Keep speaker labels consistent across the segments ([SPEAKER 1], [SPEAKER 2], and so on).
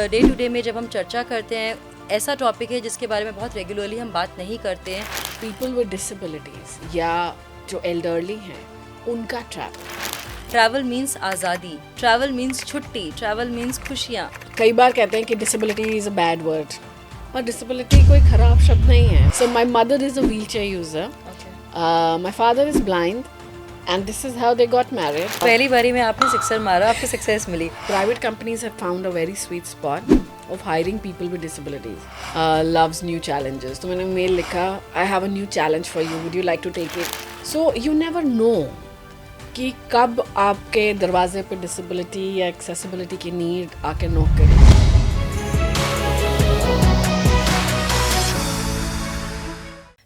[SPEAKER 1] Day to day में जब हम चर्चा करते हैं, ऐसा टॉपिक है जिसके बारे में बहुत रेगुलरली हम बात नहीं करते हैं।
[SPEAKER 2] पीपल विद डिसेबिलिटीज़ या जो एल्डरली हैं उनका ट्रैवल।
[SPEAKER 1] ट्रैवल मीन्स आज़ादी, ट्रैवल मीन्स छुट्टी, ट्रैवल मीन्स खुशियाँ।
[SPEAKER 2] कई बार कहते हैं कि disability is a bad word, पर डिसेबिलिटी कोई खराब शब्द नहीं है। So my mother is a wheel chair user, my father is blind and this is how they got married.
[SPEAKER 1] पहली बारी में आपने सिक्सर मारा, आपको सक्सेस मिली।
[SPEAKER 2] Private companies have found a very sweet spot of hiring people with disabilities. Loves new challenges. तो मैंने mail लिखा, I have a new challenge for you. Would you like to take it? So you never know कि कब आपके दरवाजे पे disability या accessibility की नीड आके नॉक करे।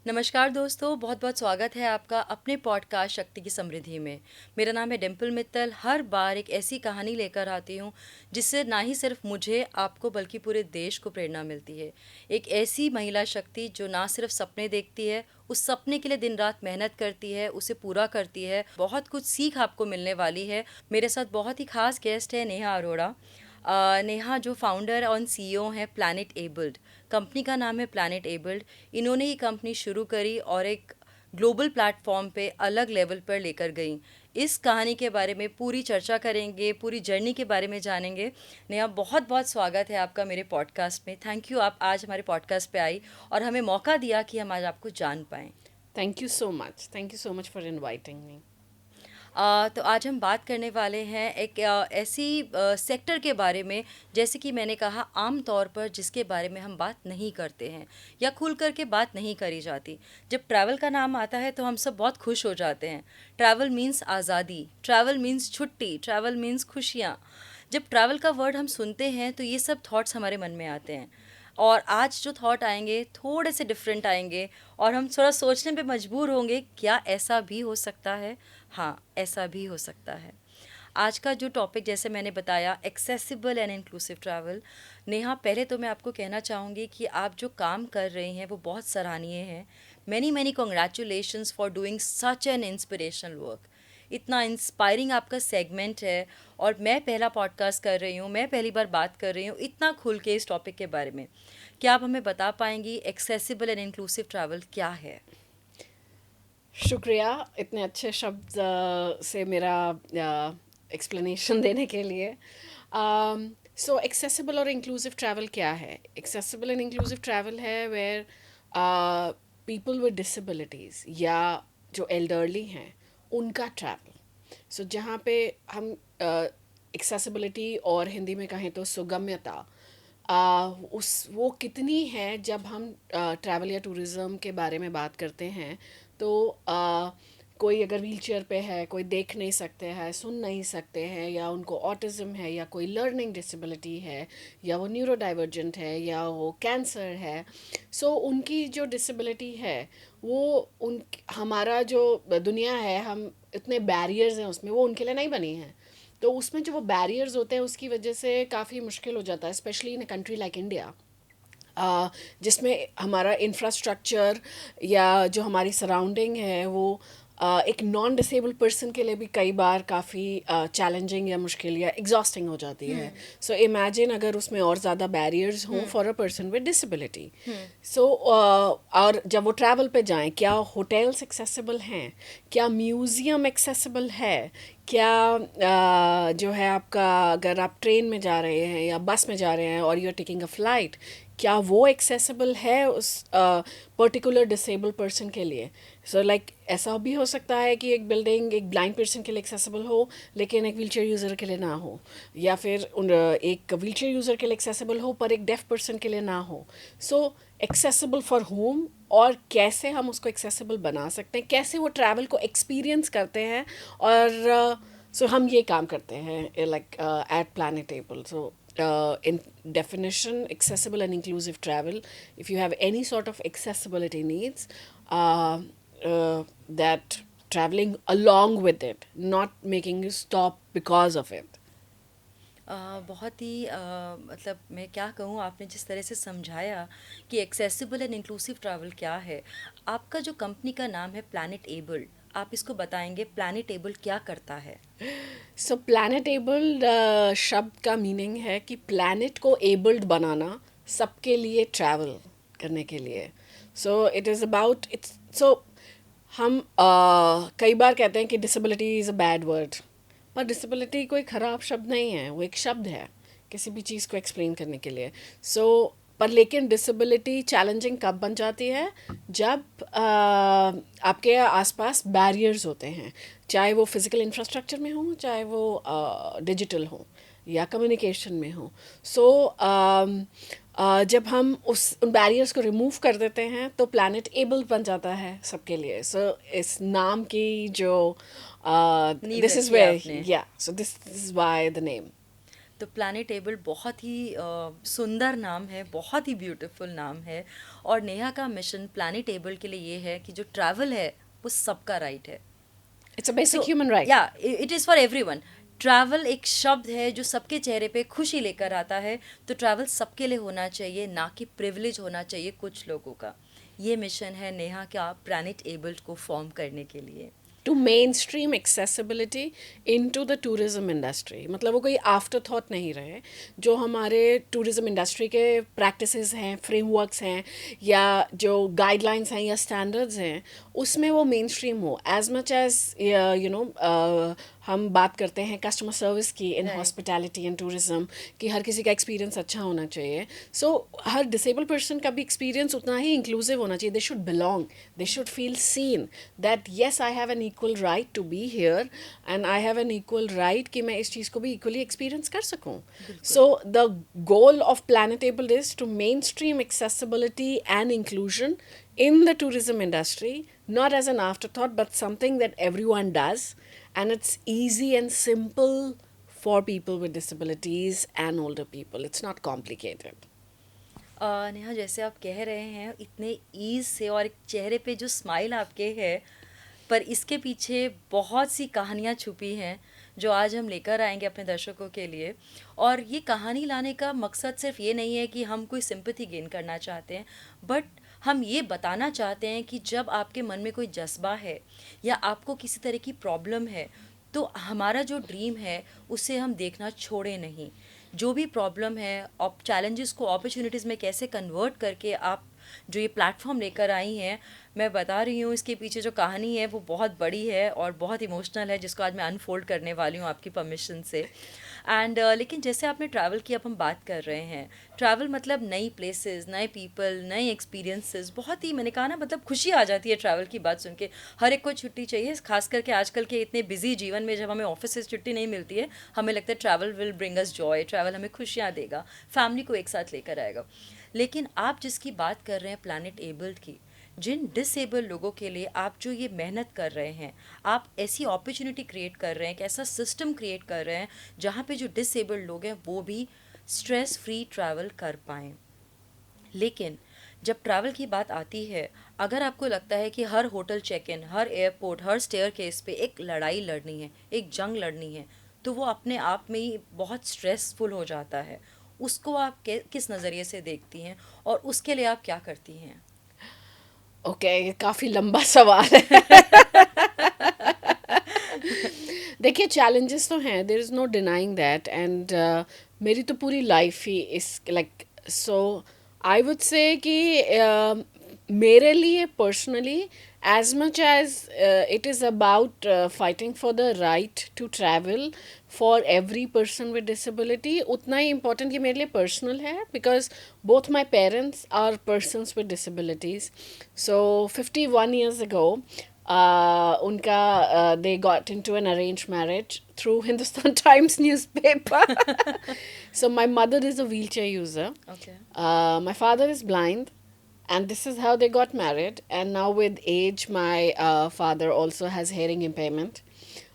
[SPEAKER 1] नमस्कार दोस्तों, बहुत बहुत स्वागत है आपका अपने पॉडकास्ट शक्ति की समृद्धि में। मेरा नाम है डिम्पल मित्तल। हर बार एक ऐसी कहानी लेकर आती हूँ जिससे ना ही सिर्फ मुझे, आपको, बल्कि पूरे देश को प्रेरणा मिलती है। एक ऐसी महिला शक्ति जो ना सिर्फ सपने देखती है, उस सपने के लिए दिन रात मेहनत करती है, उसे पूरा करती है। बहुत कुछ सीख आपको मिलने वाली है। मेरे साथ बहुत ही खास गेस्ट है नेहा अरोड़ा। नेहा जो फाउंडर और सीईओ हैं प्लैनेट एबल्ड, कंपनी का नाम है प्लैनेट एबल्ड। इन्होंने ही कंपनी शुरू करी और एक ग्लोबल प्लेटफॉर्म पे अलग लेवल पर लेकर गई। इस कहानी के बारे में पूरी चर्चा करेंगे, पूरी जर्नी के बारे में जानेंगे। नेहा, बहुत बहुत स्वागत है आपका मेरे पॉडकास्ट में। थैंक यू, आप आज हमारे पॉडकास्ट पे आई और हमें मौका दिया कि हम आज आपको जान पाएँ।
[SPEAKER 2] Thank you so much. Thank you so much for inviting me.
[SPEAKER 1] तो आज हम बात करने वाले हैं एक ऐसी सेक्टर के बारे में, जैसे कि मैंने कहा, आम तौर पर जिसके बारे में हम बात नहीं करते हैं या खुल कर के बात नहीं करी जाती। जब ट्रैवल का नाम आता है तो हम सब बहुत खुश हो जाते हैं। ट्रैवल मीन्स आज़ादी, ट्रैवल मीन्स छुट्टी, ट्रैवल मीन्स खुशियाँ। जब ट्रैवल का वर्ड हम सुनते हैं तो ये सब थॉट्स हमारे मन में आते हैं। और आज जो थॉट आएंगे थोड़े से डिफरेंट आएंगे और हम थोड़ा सोचने पे मजबूर होंगे, क्या ऐसा भी हो सकता है? हाँ, ऐसा भी हो सकता है। आज का जो टॉपिक, जैसे मैंने बताया, accessible and inclusive travel. Neha, पहले तो मैं आपको कहना चाहूँगी कि आप जो काम कर रही हैं वो बहुत सराहनीय है। Many many congratulations for doing such an inspirational work. इतना इंस्पायरिंग आपका सेगमेंट है और मैं पहला पॉडकास्ट कर रही हूँ, मैं पहली बार बात कर रही हूँ इतना खुल के इस टॉपिक के बारे में। क्या आप हमें बता पाएंगी एक्सेसिबल एंड इंक्लूसिव ट्रैवल क्या है?
[SPEAKER 2] शुक्रिया इतने अच्छे शब्द से मेरा एक्सप्लेनेशन देने के लिए। सो एक्सेसिबल और इंक्लूसिव ट्रैवल क्या है? एक्सेसिबल एंड इंक्लूसिव ट्रैवल है वेयर पीपल विद डिसेबिलिटीज़ या जो एल्डरली हैं उनका ट्रैवल। सो जहाँ पे हम एक्सेसिबिलिटी और हिंदी में कहें तो सुगम्यता, उस वो कितनी है जब हम ट्रैवल या टूरिज़्म के बारे में बात करते हैं। तो कोई अगर व्हील चेयर पे है, कोई देख नहीं सकते हैं, सुन नहीं सकते हैं, या उनको ऑटिज़म है, या कोई लर्निंग डिसेबिलिटी है, या वो न्यूरो डाइवर्जेंट है, या वो कैंसर है। सो उनकी जो डिसेबिलिटी है वो उन हमारा जो दुनिया है, हम इतने बैरियर्स हैं उसमें, वो उनके लिए नहीं बनी है। तो उसमें जो वो बैरियर्स होते हैं उसकी वजह से काफ़ी मुश्किल हो जाता है, specially in a country like India, जिसमें हमारा इंफ्रास्ट्रक्चर या जो हमारी सराउंडिंग है वो एक नॉन डिसेबल पर्सन के लिए भी कई बार काफ़ी चैलेंजिंग या मुश्किल या एग्जॉस्टिंग हो जाती है। सो इमेजिन अगर उसमें और ज़्यादा बैरियर्स हों for a person with disability. So और जब वो ट्रैवल पे जाएं, क्या होटल्स एक्सेसिबल हैं, क्या म्यूज़ियम एक्सेसिबल है, क्या जो है आपका, अगर आप ट्रेन में जा रहे हैं या बस में जा रहे हैं और you are taking a flight, क्या वो एक्सेसिबल है उस पर्टिकुलर डिसेबल पर्सन के लिए? सो लाइक ऐसा भी हो सकता है कि एक बिल्डिंग एक ब्लाइंड पर्सन के लिए एक्सेसिबल हो लेकिन एक व्हीलचेयर यूज़र के लिए ना हो, या फिर एक व्हीलचेयर यूज़र के लिए एक्सेसिबल हो पर एक डेफ पर्सन के लिए ना हो। सो एक्सेसिबल फॉर होम, और कैसे हम उसको एक्सेसिबल बना सकते हैं, कैसे वो ट्रैवल को एक्सपीरियंस करते हैं। और सो हम ये काम करते हैं like at planet able. So in definition, accessible and inclusive travel, if you have any sort of accessibility needs, uh, that traveling along with it, not making you stop because of it.
[SPEAKER 1] बहुत ही मतलब मैं क्या कहूँ, आपने जिस तरह से समझाया कि एक्सेसिबल एंड इंक्लूसिव ट्रैवल क्या है। आपका जो कंपनी का नाम है प्लैनेट एबल्ड, आप इसको बताएंगे प्लानिटेबल क्या करता है?
[SPEAKER 2] सो प्लानिटेबल शब्द का मीनिंग है कि प्लैनेट को एबल्ड बनाना सबके लिए ट्रैवल करने के लिए. So it is about it's so हम कई बार कहते हैं कि disability is a bad word, पर डिसेबिलिटी कोई ख़राब शब्द नहीं है, वो एक शब्द है किसी भी चीज़ को एक्सप्लेन करने के लिए. सो पर लेकिन डिसेबिलिटी चैलेंजिंग कब बन जाती है, जब आपके आसपास बैरियर्स होते हैं, चाहे वो फिज़िकल इंफ्रास्ट्रक्चर में हो, चाहे वो डिजिटल हो या कम्युनिकेशन में हो. सो जब हम उन बैरियर्स को रिमूव कर देते हैं तो प्लैनेट एबल बन जाता है सबके लिए. सो इस नाम की जो
[SPEAKER 1] नींव
[SPEAKER 2] दिस इज़
[SPEAKER 1] रखी है
[SPEAKER 2] वेयर,
[SPEAKER 1] आपने.
[SPEAKER 2] या सो this is why the name.
[SPEAKER 1] तो प्लानिटेबल बहुत ही सुंदर नाम है, बहुत ही ब्यूटीफुल नाम है। और नेहा का मिशन प्लानिटेबल के लिए ये है कि जो ट्रैवल है वो सबका राइट है।
[SPEAKER 2] It's a basic
[SPEAKER 1] so
[SPEAKER 2] human right.
[SPEAKER 1] या it is for everyone. Travel एक शब्द है जो सबके चेहरे पे खुशी लेकर आता है। तो ट्रैवल सबके लिए होना चाहिए, ना कि प्रिविलेज होना चाहिए कुछ लोगों का। ये मिशन है नेहा का प्लानिट एबल्ड को फॉर्म करने के लिए।
[SPEAKER 2] To mainstream accessibility into the tourism industry. मतलब वो कोई आफ्टर थाट नहीं रहे. जो हमारे टूरिज़म इंडस्ट्री के प्रैक्टिसेस हैं, फ्रेमवर्क्स हैं, या जो गाइडलाइंस हैं या स्टैंडर्ड्स हैं, उसमें वो मेन स्ट्रीम हो. As much as you know हम बात करते हैं कस्टमर सर्विस की in
[SPEAKER 1] right.
[SPEAKER 2] Hospitality and tourism, कि हर किसी का एक्सपीरियंस अच्छा होना चाहिए. सो हर डिसेबल पर्सन का भी एक्सपीरियंस उतना ही इंक्लूसिव होना चाहिए. They should belong, they should feel seen that yes I have an equal right to be here, and I have an equal right कि मैं इस चीज़ को भी इक्वली एक्सपीरियंस कर सकूँ.
[SPEAKER 1] बिल्कुल।
[SPEAKER 2] So the goal of Planet Abled is to mainstream accessibility and inclusion in the tourism industry, not as an afterthought, but something that everyone does, and it's easy and simple for people with disabilities and older people. It's not complicated.
[SPEAKER 1] Neha, जैसे आप कह रहे हैं इतने ease से और एक चेहरे पे जो स्माइल आपके है, पर इसके पीछे बहुत सी कहानियाँ छुपी हैं जो आज हम लेकर आएंगे अपने दर्शकों के लिए। और ये कहानी लाने का मकसद सिर्फ ये नहीं है कि हम कोई सिंपैथी गेन करना चाहते हैं, बट हम ये बताना चाहते हैं कि जब आपके मन में कोई जज्बा है या आपको किसी तरह की प्रॉब्लम है, तो हमारा जो ड्रीम है उसे हम देखना छोड़े नहीं। जो भी प्रॉब्लम है, आप चैलेंजेस को अपॉर्चुनिटीज़ में कैसे कन्वर्ट करके आप जो ये प्लेटफॉर्म लेकर आई हैं, मैं बता रही हूँ इसके पीछे जो कहानी है वो बहुत बड़ी है और बहुत इमोशनल है, जिसको आज मैं अनफोल्ड करने वाली हूँ आपकी परमिशन से। एंड लेकिन जैसे आपने ट्रैवल की, अब हम बात कर रहे हैं ट्रैवल मतलब नई प्लेसेस, नए पीपल, नए एक्सपीरियंसेस। बहुत ही, मैंने कहा ना, मतलब खुशी आ जाती है ट्रैवल की बात सुन के। हर एक को छुट्टी चाहिए, खास करके आजकल के इतने बिजी जीवन में जब हमें ऑफिस से छुट्टी नहीं मिलती है, हमें लगता है travel will bring us Joy, travel हमें खुशियाँ देगा, फैमिली को एक साथ लेकर आएगा। लेकिन आप जिसकी बात कर रहे हैं प्लैनेट एबल्ड की, जिन डिसेबल लोगों के लिए आप जो ये मेहनत कर रहे हैं, आप ऐसी अपॉर्चुनिटी क्रिएट कर रहे हैं, एक ऐसा सिस्टम क्रिएट कर रहे हैं जहाँ पे जो डिसेबल्ड लोग हैं वो भी स्ट्रेस फ्री ट्रैवल कर पाएँ। लेकिन जब ट्रैवल की बात आती है, अगर आपको लगता है कि हर होटल चेक इन, हर एयरपोर्ट, हर स्टेयर केस पे एक लड़ाई लड़नी है, एक जंग लड़नी है, तो वो अपने आप में ही बहुत स्ट्रेसफुल हो जाता है। उसको आप किस नज़रिए से देखती हैं और उसके लिए आप क्या करती हैं?
[SPEAKER 2] ओके, ये काफ़ी लंबा सवाल है. देखिए, चैलेंजेस तो हैं, there is no denying that, and मेरी तो पूरी लाइफ ही इस like, so I would say कि मेरे लिए personally, as much as it is about fighting for the right to travel for every person with disability, उतना ही इम्पोर्टेंट ये मेरे लिए पर्सनल है, because both my parents are persons with disabilities. So 51 years ago, unka they got into an arranged marriage through Hindustan Times newspaper. So my mother is a wheelchair user.
[SPEAKER 1] Okay.
[SPEAKER 2] My father is blind, and this is how they got married. And now with age, my father also has hearing impairment.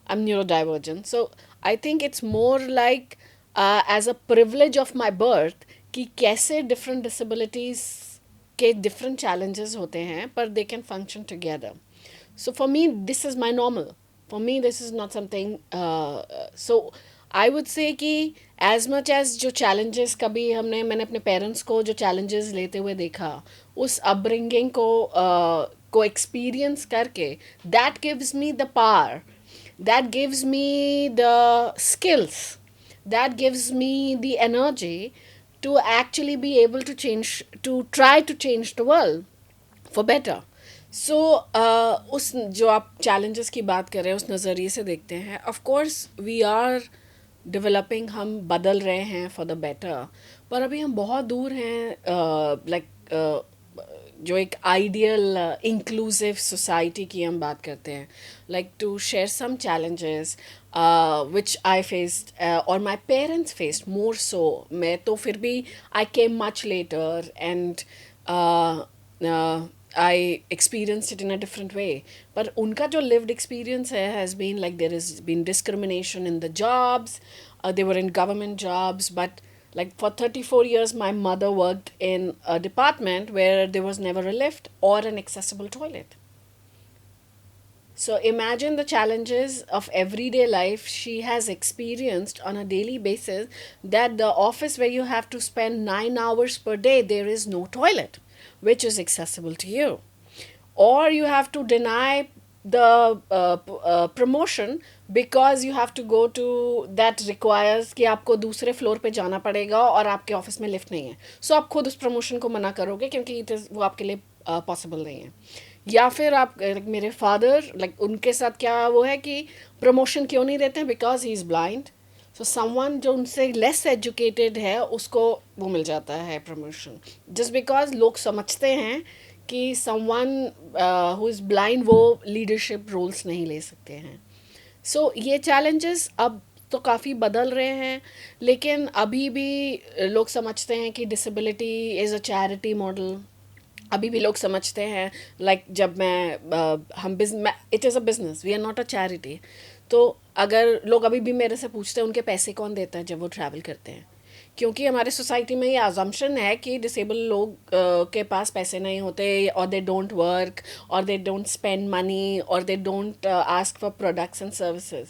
[SPEAKER 2] I'm neurodivergent. So I think it's more like as a privilege of my birth कि कैसे different disabilities के different challenges होते हैं, पर they can function together. So for me this is my normal, for me this is not something. So I would say कि as much as जो challenges कभी मैंने अपने पेरेंट्स को जो चैलेंजेस लेते हुए देखा, उस अपब्रिंगिंग को को एक्सपीरियंस करके, that gives me the power, that gives me the skills, that gives me the energy to actually be able to change, to try to change the world for better. सो उस जो आप challenges की बात कर रहे हैं उस नज़रिए से देखते हैं, of course we are developing, हम बदल रहे हैं फॉर द बेटर, पर अभी हम बहुत दूर हैं लाइक जो एक आइडियल इंक्लूसिव सोसाइटी की हम बात करते हैं. Like to share some challenges which I faced और माई पेरेंट्स फेस्ड मोर सो. मैं तो फिर भी I came much later and I experienced it in a different way. पर उनका जो lived experience है has been like there has been discrimination in the jobs. They were in government jobs, but like for 34 years my mother worked in a department where there was never a lift or an accessible toilet. So imagine the challenges of everyday life she has experienced on a daily basis, that the office where you have to spend 9 hours per day, there is no toilet which is accessible to you. Or you have to deny the promotion because you have to go to that requires कि आपको दूसरे floor पे जाना पड़ेगा और आपके office में lift नहीं है. सो आप खुद उस प्रमोशन को मना करोगे क्योंकि वो आपके लिए पॉसिबल नहीं है. या फिर आप मेरे फादर लाइक उनके साथ क्या वो है कि प्रमोशन क्यों नहीं देते हैं, because he is blind. So someone जो उनसे लेस एजुकेटेड है उसको वो मिल जाता है प्रमोशन, जस्ट बिकॉज लोग समझते हैं कि समवन हु इज़ ब्लाइंड वो लीडरशिप रोल्स नहीं ले सकते हैं. सो ये चैलेंजेस अब तो काफ़ी बदल रहे हैं, लेकिन अभी भी लोग समझते हैं कि disability is a charity model. अभी भी लोग समझते हैं लाइक जब हम it is a business, we are not a charity. तो अगर लोग अभी भी मेरे से पूछते हैं उनके पैसे कौन देता है जब वो ट्रैवल करते हैं, क्योंकि हमारे सोसाइटी में ये अजम्पशन है कि डिसेबल लोग के पास पैसे नहीं होते, और दे डोंट वर्क, और दे डोंट स्पेंड मनी, और they don't ask for products and services.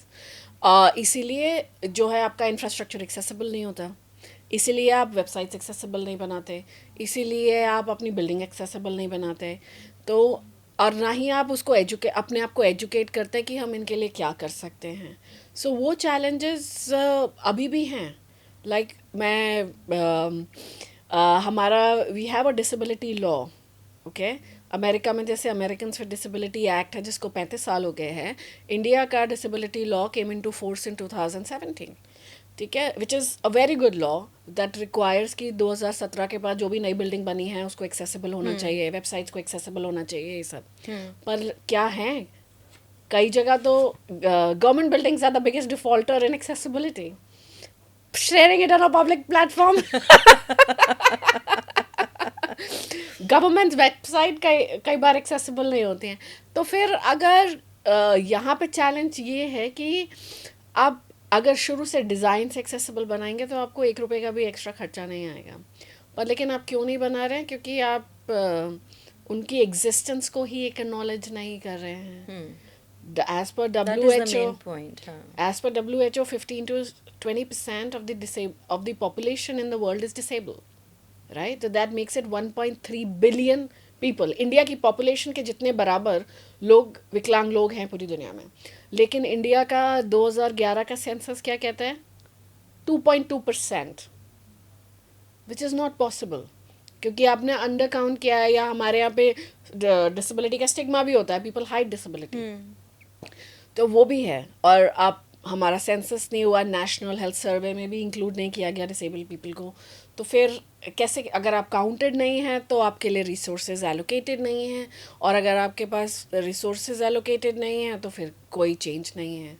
[SPEAKER 2] इसीलिए जो है आपका इंफ्रास्ट्रक्चर एक्सेसिबल नहीं होता, इसीलिए आप वेबसाइट्स एक्सेसिबल नहीं बनाते, इसीलिए आप अपनी बिल्डिंग एक्सेसिबल नहीं बनाते. तो और ना ही आप उसको अपने आप को एजुकेट करते हैं कि हम इनके लिए क्या कर सकते हैं. सो वो चैलेंजेस अभी भी हैं. लाइक हमारा we have a disability law. Okay, America में जैसे अमेरिकन विद डिसेबिलिटी एक्ट है जिसको 35 साल हो गए हैं, इंडिया का disability law came into force in 2017. ठीक है, विच is a very good law that requires कि 2017 के बाद जो भी नई बिल्डिंग बनी है उसको एक्सेसिबल होना चाहिए, वेबसाइट्स को एक्सेसिबल होना चाहिए, ये सब. पर क्या है, कई जगह तो government buildings are the biggest defaulter in accessibility, sharing it on a public platform. Government website कई बार एक्सेसिबल नहीं होती हैं. तो फिर अगर यहाँ पे चैलेंज ये है कि आप अगर शुरू से डिज़ाइन से एक्सेसिबल बनाएंगे तो आपको 1 रुपये का भी एक्स्ट्रा खर्चा नहीं आएगा. पर लेकिन आप क्यों नहीं बना रहे हैं, क्योंकि आप उनकी एग्जिस्टेंस को ही एक्नॉलेज नहीं कर रहे हैं. As per
[SPEAKER 1] That is the
[SPEAKER 2] WHO,
[SPEAKER 1] main point.
[SPEAKER 2] as per WHO, 15 to 20% of the population in the world is disabled, right? So that makes it 1.3 billion people. India की पॉपुलेशन के जितने बराबर लोग विकलांग लोग हैं पूरी दुनिया में. लेकिन इंडिया का 2011 का सेंसस क्या कहता है, 2.2%, विच इज़ नॉट पॉसिबल, क्योंकि आपने अंडर काउंट किया है. या हमारे यहाँ पे डिसेबिलिटी का स्टिग्मा भी होता है, पीपल हाइड डिसेबिलिटी, तो वो भी है. और आप हमारा सेंसस नहीं हुआ, नेशनल हेल्थ सर्वे में भी इंक्लूड नहीं किया गया डिसेबल्ड पीपल को. तो फिर कैसे, अगर आप काउंटेड नहीं हैं तो आपके लिए रिसोर्सेज एलोकेटेड नहीं हैं, और अगर आपके पास रिसोर्सेज एलोकेटेड नहीं हैं तो फिर कोई चेंज नहीं है.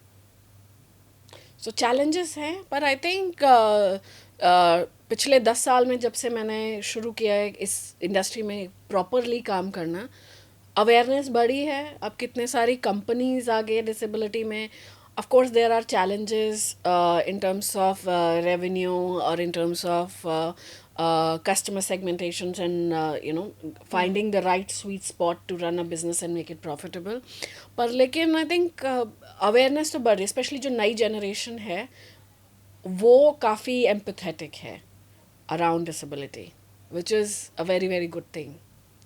[SPEAKER 2] सो चैलेंजेस हैं, पर आई थिंक पिछले 10 साल में जब से मैंने शुरू किया है इस इंडस्ट्री में प्रॉपरली काम करना, अवेयरनेस बढ़ी है. अब कितने सारी कंपनीज आ गए डिसेबिलिटी में. Of course there are challenges in terms of revenue और in terms of customer segmentations and finding the right sweet spot to run a business and make it profitable. पर लेकिन आई थिंक अवेयरनेस तो बढ़ रही है, specially जो नई generation है वो काफ़ी एम्पथेटिक है around disability, which is a very very good thing.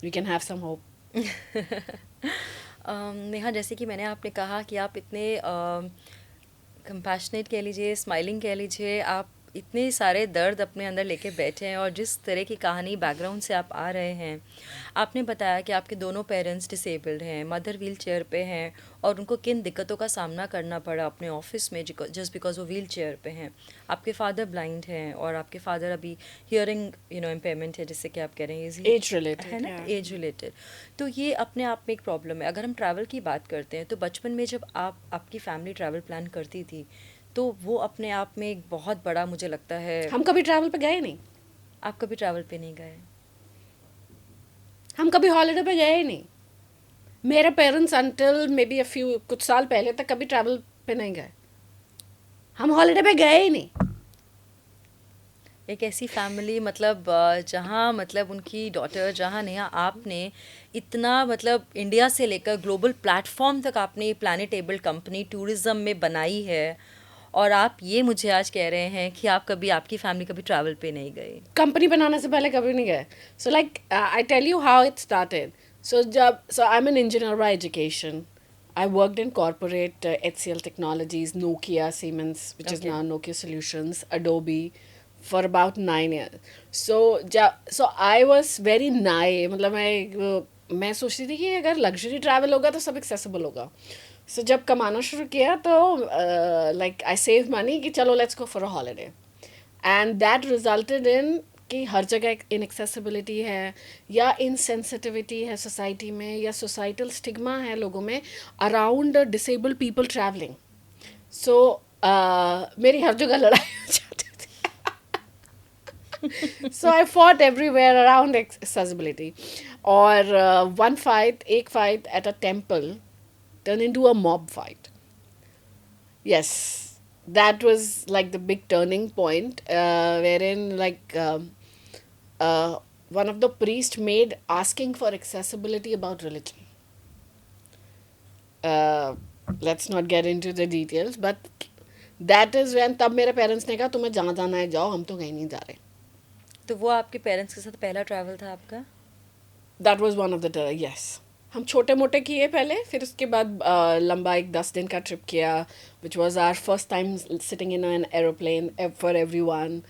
[SPEAKER 2] We can have some hope.
[SPEAKER 1] Neha, जैसे कि मैंने आपने कहा कि आप इतने कंपैशनेट कह लीजिए, स्माइलिंग कह लीजिए, आप इतने सारे दर्द अपने अंदर लेके बैठे हैं और जिस तरह की कहानी बैकग्राउंड से आप आ रहे हैं। आपने बताया कि आपके दोनों पेरेंट्स डिसेबल्ड हैं, मदर व्हील चेयर पे हैं और उनको किन दिक्कतों का सामना करना पड़ा अपने ऑफिस में जस्ट बिकॉज वो व्हील चेयर पे हैं। आपके फादर ब्लाइंड हैं और आपके फादर अभी हियरिंग इम्पेयरमेंट है, जिससे कि आप कह रहे हैं इजी
[SPEAKER 2] एज
[SPEAKER 1] है
[SPEAKER 2] रिलेटेड,
[SPEAKER 1] ना,
[SPEAKER 2] या
[SPEAKER 1] एज रिलेटेड। तो ये अपने आप में एक प्रॉब्लम है। अगर हम ट्रैवल की बात करते हैं तो बचपन में जब आपकी फैमिली ट्रैवल प्लान करती थी तो वो अपने आप में एक बहुत बड़ा, मुझे लगता है।
[SPEAKER 2] हम कभी ट्रैवल पे गए नहीं,
[SPEAKER 1] आप कभी ट्रैवल पे नहीं गए?
[SPEAKER 2] हम कभी हॉलीडे पे गए ही नहीं। मेरे पेरेंट्स अंटिल मे बी कुछ साल पहले तक कभी ट्रैवल पे नहीं गए, हम हॉलीडे पे गए ही नहीं।
[SPEAKER 1] एक ऐसी फैमिली, मतलब जहाँ मतलब उनकी डॉटर, जहाँ नेहा आपने इतना मतलब इंडिया से लेकर ग्लोबल प्लेटफॉर्म तक आपने प्लैनेटेबल कंपनी टूरिज्म में बनाई है और आप ये मुझे आज कह रहे हैं कि आप कभी, आपकी फैमिली कभी ट्रैवल पे नहीं गई।
[SPEAKER 2] कंपनी बनाने से पहले कभी नहीं गए। So like I tell you how it started. So I am an engineer by education. I worked in corporate HCL Technologies, Nokia, Siemens, which is
[SPEAKER 1] okay.
[SPEAKER 2] now Nokia Solutions, Adobe, for about 9 years. So, so I was very naive. मतलब मैं सोचती थी कि अगर luxury travel होगा तो सब accessible होगा। सो जब कमाना शुरू किया तो लाइक आई सेव मनी कि चलो let's go for a holiday, and that resulted in कि हर जगह इनएक्सेसिबिलिटी है या इनसेंसिटिविटी है सोसाइटी में, या सोसाइटल स्टिग्मा है लोगों में अराउंड डिसेबल्ड पीपल ट्रैवलिंग। सो मेरी हर जगह लड़ाई हो जाती थी। सो आई फॉट एवरीवेयर अराउंड accessibility. और एक fight at a temple turned into a mob fight. Yes, that was like the big turning point, wherein like one of the priest made asking for accessibility about religion. Let's not get into the details, but that is when तब मेरे parents ने कहा तुम्हें जहाँ जाना है जाओ, हम तो कहीं नहीं जा रहे.
[SPEAKER 1] तो वो आपके पेरेंट्स के साथ पहला ट्रैवल था आपका?
[SPEAKER 2] That was one of the yes. हम छोटे मोटे किए पहले, फिर उसके बाद लंबा एक 10 दिन का ट्रिप किया, which was our first time sitting in an aeroplane for everyone,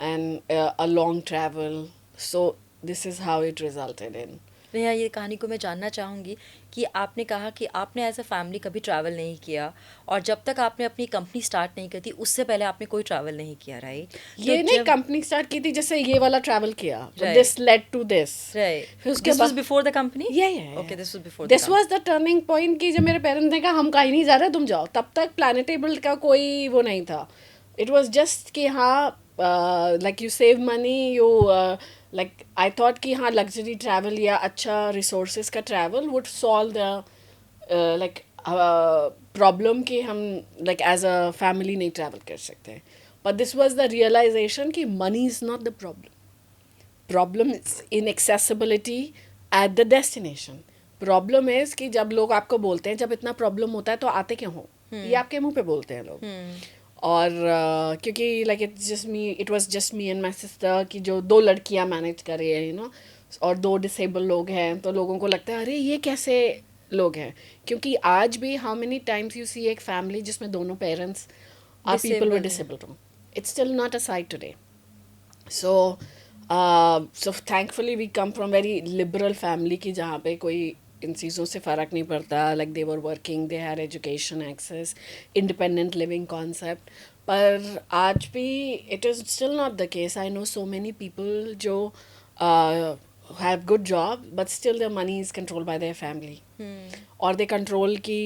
[SPEAKER 2] and a long travel. So this is how it resulted in.
[SPEAKER 1] Neha, ये कहानी को मैं जानना चाहूँगी कि आपने कहा कि आपने एज अ फैमिली कभी ट्रैवल नहीं किया और जब तक आपने अपनी कंपनी स्टार्ट नहीं की थी उससे पहले आपने कोई ट्रैवल नहीं किया, राइट?
[SPEAKER 2] ये नहीं कंपनी स्टार्ट की थी, जैसे ये वाला ट्रैवल किया,
[SPEAKER 1] Right.
[SPEAKER 2] This led to this,
[SPEAKER 1] right,
[SPEAKER 2] फिर उसके
[SPEAKER 1] दिस वाज
[SPEAKER 2] बाद
[SPEAKER 1] before the company?
[SPEAKER 2] yeah.
[SPEAKER 1] Okay, this was before
[SPEAKER 2] this was the turning point कि जब मेरे पेरेंट्स ने कहा हम कहीं नहीं जा रहे, तुम जाओ, तब तक प्लैनेटेबल का कोई वो नहीं था. इट वाज जस्ट कि हाँ like you save money, you like I thought कि हाँ लग्जरी ट्रैवल या अच्छा रिसोर्सेज का travel would solve the like problem कि हम लाइक एज अ फैमिली नहीं ट्रैवल कर सकते. But this was the realization कि money is not the problem. Problem is inaccessibility at the destination. Problem is कि जब लोग आपको बोलते हैं, जब इतना प्रॉब्लम होता है तो आते क्यों हो, ये आपके मुंह पे बोलते हैं लोग. और क्योंकि like it was just me and my sister कि जो 2 लड़कियां मैनेज कर रही है, और 2 डिसेबल लोग हैं, तो लोगों को लगता है अरे ये कैसे लोग हैं. क्योंकि आज भी how many times you see एक फैमिली जिसमें दोनों parents are people with disabled, it's still not a sight today. So thankfully we come from very liberal family की जहाँ पे कोई इन चीज़ों से फ़र्क नहीं पड़ता. Like they were working, they had education access, independent living concept. पर आज भी it is still not the case. I know so many people जो have good job but still their money is controlled by their family. Or they control कि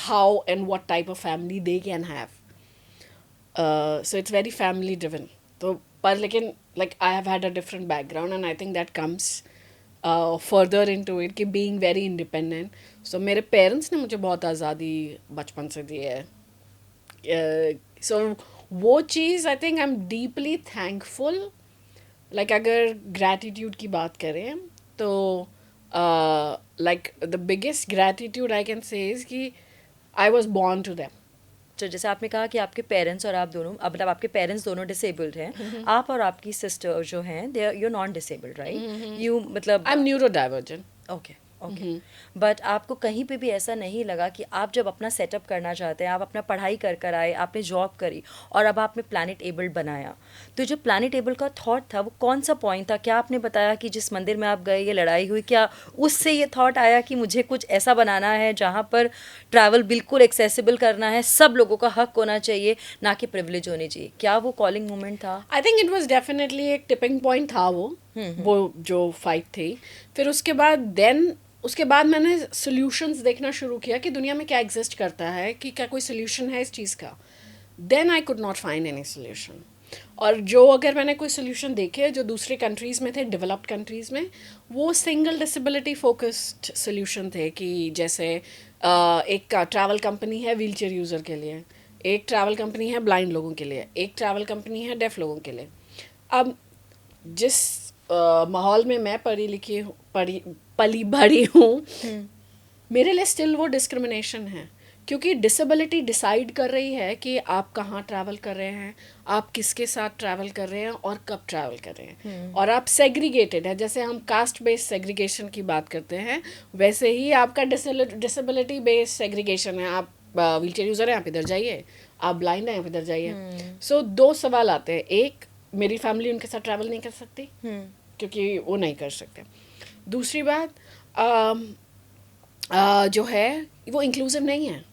[SPEAKER 2] how and what type of family they can have. So it's very family driven. तो पर लेकिन like I have had a different background and I think that comes further into it कि being very independent. So मेरे parents ने मुझे बहुत आज़ादी बचपन से दी है. So वो चीज़ I think I'm deeply thankful. Like अगर gratitude की बात करें तो like the biggest gratitude I can say is कि I was born to them.
[SPEAKER 1] तो जैसे आपने कहा कि आपके पेरेंट्स और आप दोनों, मतलब आपके पेरेंट्स दोनों डिसेबल्ड हैं, आप और आपकी सिस्टर जो हैं they, you non disabled, right? You मतलब
[SPEAKER 2] I'm neurodivergent.
[SPEAKER 1] Okay okay. But आपको कहीं पे भी ऐसा नहीं लगा कि आप जब अपना सेटअप करना चाहते हैं, आप अपना पढ़ाई कर कर आए, आपने जॉब करी और अब आपने प्लानिट एबल बनाया, तो जो प्लानिट एबल का थॉट था वो कौन सा पॉइंट था? क्या आपने बताया कि जिस मंदिर में आप गए ये लड़ाई हुई, क्या उससे ये थॉट आया कि मुझे कुछ ऐसा बनाना है जहाँ पर ट्रैवल बिल्कुल एक्सेसिबल करना है, सब लोगों का हक होना चाहिए, ना कि प्रिविलेज होनी चाहिए? क्या वो कॉलिंग मोमेंट था?
[SPEAKER 2] I think it was definitely एक टिपिंग पॉइंट था वो जो फाइट थी। फिर उसके बाद मैंने सोल्यूशंस देखना शुरू किया कि दुनिया में क्या एग्जिस्ट करता है, कि क्या कोई सोल्यूशन है इस चीज़ का। Then I could not find any solution. और जो अगर मैंने कोई सोल्यूशन देखे जो दूसरे कंट्रीज़ में थे, डेवलप्ड कंट्रीज़ में, वो सिंगल डिसेबिलिटी फोकस्ड सोल्यूशन थे। कि जैसे एक ट्रैवल कंपनी है व्हील चेयर यूज़र के लिए, एक ट्रैवल कंपनी है ब्लाइंड लोगों के लिए, एक ट्रैवल कंपनी है डेफ लोगों के लिए। अब जिस माहौल में मैं पली बड़ी हूँ, मेरे लिए स्टिल वो डिस्क्रिमिनेशन है। क्योंकि डिसेबिलिटी डिसाइड कर रही है कि आप कहाँ ट्रैवल कर रहे हैं, आप किसके साथ ट्रैवल कर रहे हैं और कब ट्रैवल कर रहे हैं। और आप सेग्रीगेटेड है, जैसे हम कास्ट बेस्ड सेग्रीगेशन की बात करते हैं, वैसे ही आपका डिसेबिलिटी बेस्ड सेग्रीगेशन है। आप व्हील चेयर यूज़र हैं, आप इधर जाइए, आप ब्लाइंड हैं, आप इधर जाइए। सो दो सवाल आते हैं। एक, मेरी फैमिली उनके साथ ट्रैवल नहीं कर सकती क्योंकि वो नहीं कर सकते। दूसरी बात, जो है वो इंक्लूसिव नहीं है।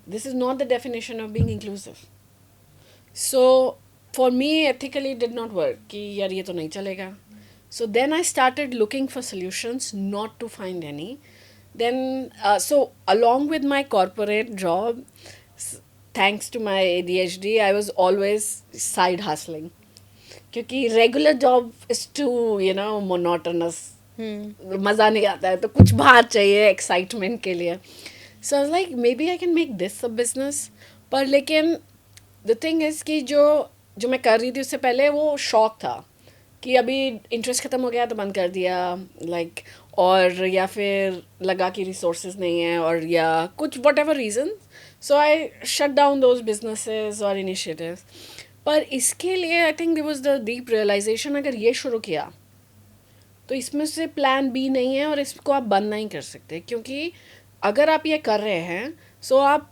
[SPEAKER 2] This is not the definition of being inclusive. So for me ethically did not work कि यार ये तो नहीं चलेगा। So then I started looking for solutions, not to find any. Then, so along with my corporate job, thanks to my ADHD, I was always side hustling. क्योंकि regular job is too monotonous, मज़ा नहीं आता है, तो कुछ बाहर चाहिए excitement के लिए। So I was like maybe I can make this a business. पर लेकिन द थिंग इज़ कि जो जो मैं कर रही थी उससे पहले वो शौक था कि अभी इंटरेस्ट ख़त्म हो गया तो बंद कर दिया, लाइक और या फिर लगा कि रिसोर्सेज नहीं है, और या कुछ whatever reason. So I shut down those businesses और इनिशिएटिव्स। पर इसके लिए I think there was the deep realisation, अगर ये शुरू किया तो इसमें से प्लान बी नहीं है और इसको आप बंद नहीं कर सकते। क्योंकि अगर आप ये कर रहे हैं सो आप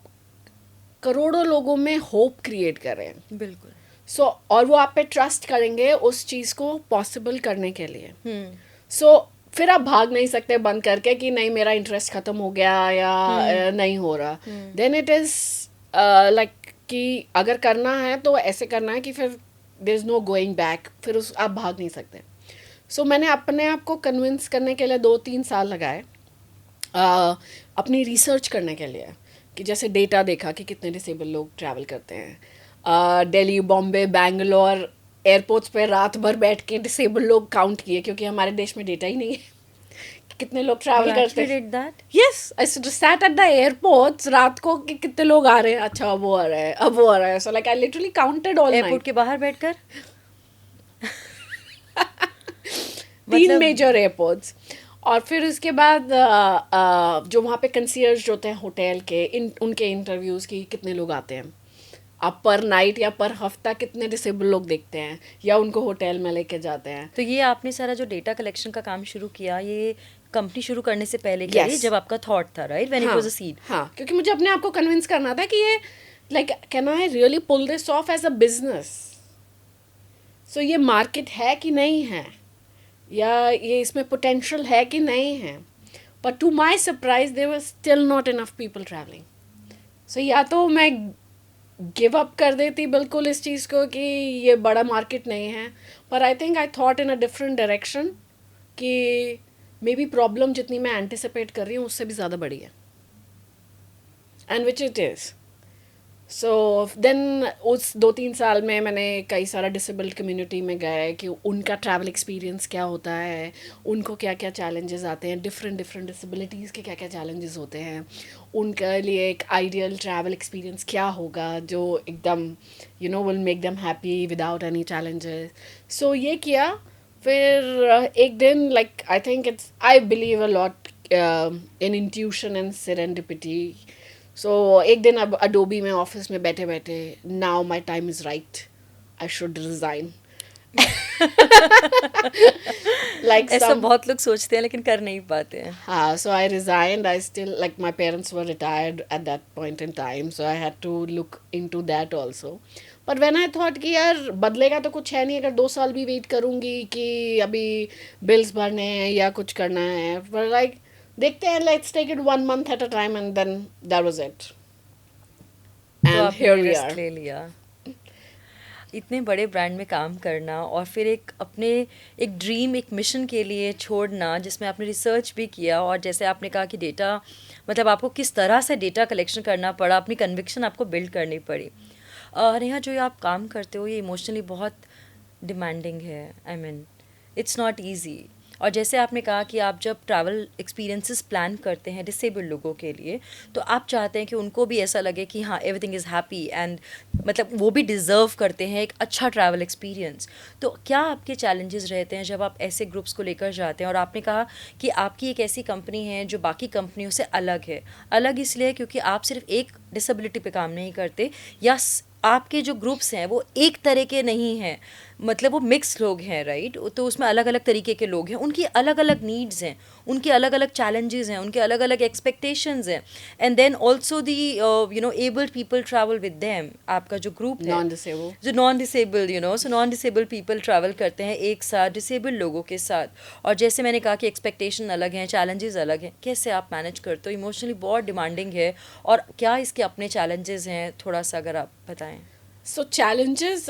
[SPEAKER 2] करोड़ों लोगों में होप क्रिएट कर रहे हैं।
[SPEAKER 1] बिल्कुल।
[SPEAKER 2] सो और वो आप पे ट्रस्ट करेंगे उस चीज़ को पॉसिबल करने के लिए। सो फिर आप भाग नहीं सकते बंद करके कि नहीं मेरा इंटरेस्ट ख़त्म हो गया या नहीं हो रहा। देन इट इज़ लाइक कि अगर करना है तो ऐसे करना है कि फिर there is no going back, फिर आप भाग नहीं सकते। सो मैंने अपने आप को कन्विंस करने के लिए 2-3 साल लगाए, अपनी रिसर्च करने के लिए, कि जैसे डेटा देखा कि कितने डिसेबल लोग ट्रैवल करते हैं। दिल्ली, बॉम्बे, बैंगलोर एयरपोर्ट्स पे रात भर बैठ के डिसेबल लोग काउंट किए, क्योंकि हमारे देश में डेटा ही नहीं है कि कितने लोग ट्रैवल करते हैं।
[SPEAKER 1] did that?
[SPEAKER 2] Yes, I sat at the airports रात को कि कितने लोग आ रहे हैं, अच्छा अब वो आ रहा है, अब वो आ रहा है। सो like I literally counted all
[SPEAKER 1] airport
[SPEAKER 2] night.
[SPEAKER 1] के बाहर बैठकर
[SPEAKER 2] 3 मेजर एयरपोर्ट्स। और फिर उसके बाद जो वहाँ पे कंसीयर्ज होते हैं होटल के, उनके इंटरव्यूज़ की कितने लोग आते हैं, आप पर नाइट या पर हफ्ता कितने डिसेबल लोग देखते हैं या उनको होटल में लेके जाते हैं।
[SPEAKER 1] तो ये आपने सारा जो डेटा कलेक्शन का काम शुरू किया, ये कंपनी शुरू करने से पहले किया,
[SPEAKER 2] Yes.
[SPEAKER 1] जब आपका थॉट था, right, when it was a seed?
[SPEAKER 2] हाँ, क्योंकि मुझे अपने आप को कन्विंस करना था कि ये like can I really pull this off as a business. So ये मार्केट है कि नहीं है, या ये इसमें पोटेंशियल है कि नहीं है। पर to my surprise there were still not enough people travelling. So या तो मैं गिव अप कर देती बिल्कुल इस चीज़ को कि ये बड़ा मार्केट नहीं है, पर I think I thought in a different direction कि मे बी प्रॉब्लम जितनी मैं एंटिसिपेट कर रही हूँ उससे भी ज़्यादा बड़ी है, and which it is. So then उस 2-3 साल में मैंने कई सारा डिसेबल्ड कम्युनिटी में गए कि उनका ट्रैवल एक्सपीरियंस क्या होता है, उनको क्या क्या चैलेंजेस आते हैं, डिफरेंट डिसेबिलिटीज़ के क्या क्या चैलेंजेस होते हैं, उनके लिए एक आइडियल ट्रैवल एक्सपीरियंस क्या होगा जो एकदम will make them happy without any challenges. So ये किया। फिर एक दिन like I think it's I believe a lot in intuition and serendipity. So एक दिन अब अडोबी में ऑफिस में बैठे बैठे, now my time is right, I should resign. Like
[SPEAKER 1] ऐसा
[SPEAKER 2] some,
[SPEAKER 1] बहुत लोग सोचते हैं लेकिन कर नहीं पाते हैं.
[SPEAKER 2] so I resigned. I still, like, my parents were retired at that point in time, so I had to look into that also. But when I thought कि यार बदलेगा तो कुछ है नहीं, अगर 2 साल भी वेट करूंगी कि अभी बिल्स भरने हैं या कुछ करना है, but like देखते हैं, let's take it 1 month at a time, and then that was it.
[SPEAKER 1] तो
[SPEAKER 2] And here
[SPEAKER 1] आपने
[SPEAKER 2] we
[SPEAKER 1] रिस्क
[SPEAKER 2] are.
[SPEAKER 1] ले लिया. इतने बड़े ब्रांड में काम करना और फिर एक अपने एक ड्रीम एक मिशन के लिए छोड़ना जिसमें आपने रिसर्च भी किया और जैसे आपने कहा कि डेटा मतलब आपको किस तरह से डेटा कलेक्शन करना पड़ा, अपनी कन्विक्शन आपको बिल्ड करनी पड़ी. नेहा, जो ये आप काम करते हो ये इमोशनली बहुत डिमांडिंग है. I mean it's not easy. और जैसे आपने कहा कि आप जब ट्रैवल एक्सपीरियंसेस प्लान करते हैं डिसेबल्ड लोगों के लिए तो आप चाहते हैं कि उनको भी ऐसा लगे कि हाँ एवरीथिंग इज़ हैप्पी एंड मतलब वो भी डिज़र्व करते हैं एक अच्छा ट्रैवल एक्सपीरियंस. तो क्या आपके चैलेंजेस रहते हैं जब आप ऐसे ग्रुप्स को लेकर जाते हैं? और आपने कहा कि आपकी एक ऐसी कंपनी है जो बाकी कंपनियों से अलग है. अलग इसलिए क्योंकि आप सिर्फ एक डिसेबिलिटी पे काम नहीं करते या आपके जो ग्रुप्स हैं वो एक तरह के नहीं हैं, मतलब वो मिक्स लोग हैं, राइट? तो उसमें अलग अलग तरीके के लोग हैं, उनकी अलग अलग नीड्स हैं, उनके अलग अलग चैलेंजेस हैं, उनके अलग अलग एक्सपेक्टेशंस हैं. And then also the abled people travel with them. आपका जो ग्रुप है
[SPEAKER 2] Non-disabled.
[SPEAKER 1] जो non disabled so non disabled people travel करते हैं एक साथ डिसेबल्ड लोगों के साथ. और जैसे मैंने कहा कि एक्सपेक्टेशन अलग हैं, चैलेंजेस अलग हैं. कैसे आप मैनेज करते हो? इमोशनली बहुत डिमांडिंग है और क्या इसके अपने चैलेंजेस हैं, थोड़ा सा अगर आप बताएं.
[SPEAKER 2] So challenges,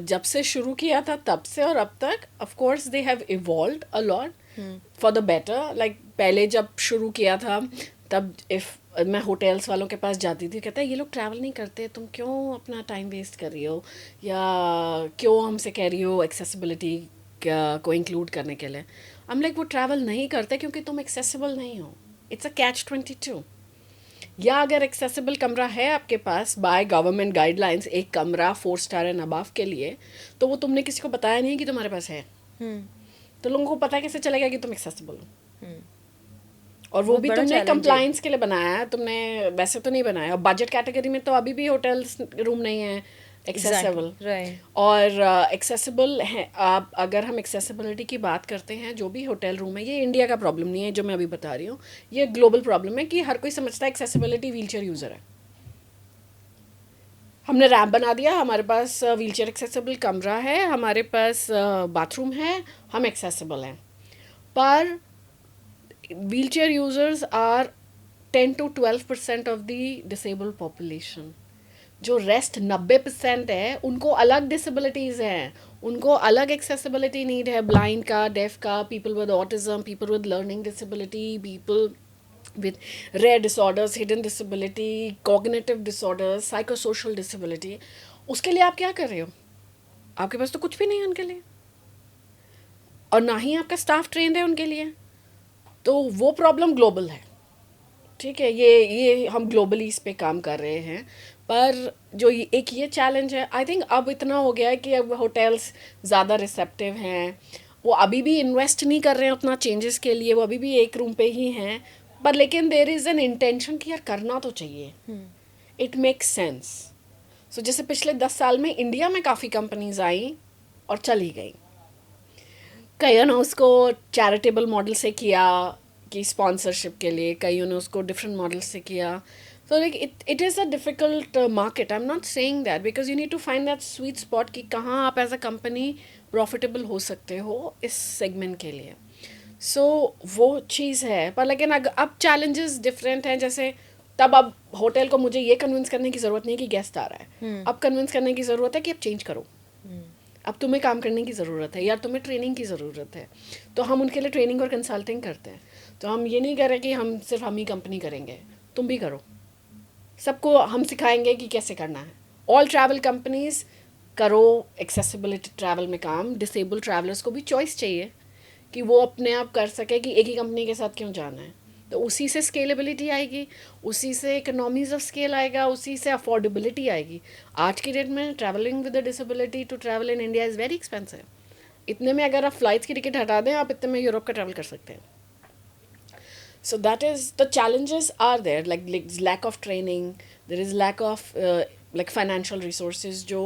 [SPEAKER 2] जब से शुरू किया था तब से और अब तक, of course they have evolved a lot for the better. Like पहले जब शुरू किया था तब if मैं होटल्स वालों के पास जाती थी, कहता है ये लोग ट्रैवल नहीं करते, तुम क्यों अपना टाइम वेस्ट कर रही हो, या क्यों हमसे कह रही हो एक्सेसिबिलिटी को इंक्लूड करने के लिए. हम लाइक वो ट्रैवल नहीं करते क्योंकि तुम एक्सेसिबल नहीं हो. It's a catch-22. या अगर एक्सेसिबल कमरा है आपके पास बाय गवर्नमेंट गाइडलाइंस, एक कमरा 4 स्टार एंड अबव के लिए, तो वो तुमने किसी को बताया नहीं कि तुम्हारे पास है, तो लोगों को पता कैसे चलेगा कि तुम एक्सेसिबल हो? और वो
[SPEAKER 1] बहुत
[SPEAKER 2] भी
[SPEAKER 1] बड़ा
[SPEAKER 2] तुमने
[SPEAKER 1] चैलेंज है.
[SPEAKER 2] कंप्लाइंस के लिए बनाया है, तुमने वैसे तो नहीं बनाया. और बजट कैटेगरी में तो अभी भी होटल्स रूम नहीं है एक्सेसिबल.
[SPEAKER 1] Exactly right.
[SPEAKER 2] और एक्सेसिबल है, आप अगर हम एक्सेसिबिलिटी की बात करते हैं, जो भी होटल रूम है, ये इंडिया का प्रॉब्लम नहीं है जो मैं अभी बता रही हूँ, ये ग्लोबल प्रॉब्लम है कि हर कोई समझता है एक्सेसिबिलिटी व्हीलचेयर यूज़र है. हमने रैम्प बना दिया, हमारे पास व्हीलचेयर एक्सेसिबल कमरा है, हमारे पास बाथरूम है, हम एक्सेसिबल हैं. पर wheelchair users are 10 to 12% of the disabled population. जो रेस्ट 90% है उनको अलग डिसेबिलिटीज़ हैं, उनको अलग एक्सेसिबिलिटी नीड है. ब्लाइंड का, डेफ का, people with autism, people with learning disability, people with rare disorders, hidden disability, cognitive disorders, psychosocial disability. उसके लिए आप क्या कर रहे हो? आपके पास तो कुछ भी नहीं है उनके लिए, और ना ही आपका स्टाफ ट्रेंड है उनके लिए. तो वो प्रॉब्लम ग्लोबल है. ठीक है, ये हम ग्लोबली इस पे काम कर रहे हैं. पर जो एक ये चैलेंज है, आई थिंक अब इतना हो गया है कि अब होटल्स ज़्यादा रिसेप्टिव हैं, वो अभी भी इन्वेस्ट नहीं कर रहे हैं उतना चेंजेस के लिए, वो अभी भी एक रूम पे ही हैं. पर लेकिन देर इज़ एन इंटेंशन कि यार करना तो चाहिए. It makes sense. सो जैसे पिछले 10 साल में इंडिया में काफ़ी कंपनीज आई और चली गई. कईयों ने उसको चैरिटेबल मॉडल से किया कि स्पॉन्सरशिप के लिए, कईयों ने उसको डिफरेंट मॉडल से किया. So like it is a difficult market. I'm not saying that, because you need to find that sweet spot कि कहाँ आप as a company profitable हो सकते हो इस segment के लिए. So वो चीज़ है. पर लेकिन अब challenges different हैं. जैसे तब अब होटल को मुझे ये कन्विंस करने की ज़रूरत नहीं है कि गेस्ट आ रहा है, अब कन्विंस करने की ज़रूरत है कि अब चेंज करो, अब तुम्हें काम करने की ज़रूरत है या तुम्हें ट्रेनिंग की ज़रूरत है. तो हम उनके लिए ट्रेनिंग और कंसल्टिंग करते हैं. तो हम ये नहीं कर रहे कि हम सिर्फ हम ही कंपनी करेंगे, तुम भी करो, सबको हम सिखाएंगे कि कैसे करना है. ऑल ट्रैवल कंपनीज करो एक्सेसिबिलिटी ट्रैवल में काम. डिसेबल ट्रैवलर्स को भी चॉइस चाहिए कि वो अपने आप कर सके कि एक ही कंपनी के साथ क्यों जाना है. तो उसी से स्केलेबिलिटी आएगी, उसी से इकोनॉमीज ऑफ स्केल आएगा, उसी से अफोर्डेबिलिटी आएगी. आज की डेट में travelling with a disability to travel in India is very expensive. इतने में अगर आप फ्लाइट्स की टिकट हटा दें, आप इतने में यूरोप का ट्रैवल कर सकते हैं. So that is, the challenges are there, like lack of training, there is lack of like financial resources, जो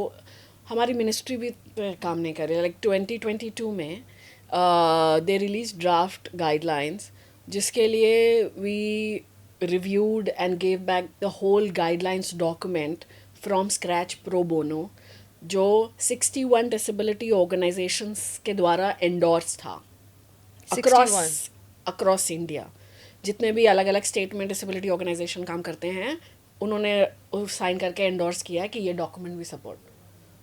[SPEAKER 2] हमारी मिनिस्ट्री भी काम नहीं कर रही है. like 2022 में दे रिलीज ड्राफ्ट गाइडलाइंस, जिसके लिए we reviewed and gave back the whole guidelines document from scratch pro bono, जो 61 disability organizations के द्वारा endorse था
[SPEAKER 1] 61
[SPEAKER 2] across India. जितने भी अलग अलग स्टेट में डिसेबिलिटी ऑर्गेनाइजेशन काम करते हैं, उन्होंने साइन करके एंडोर्स किया कि ये डॉक्यूमेंट भी सपोर्ट.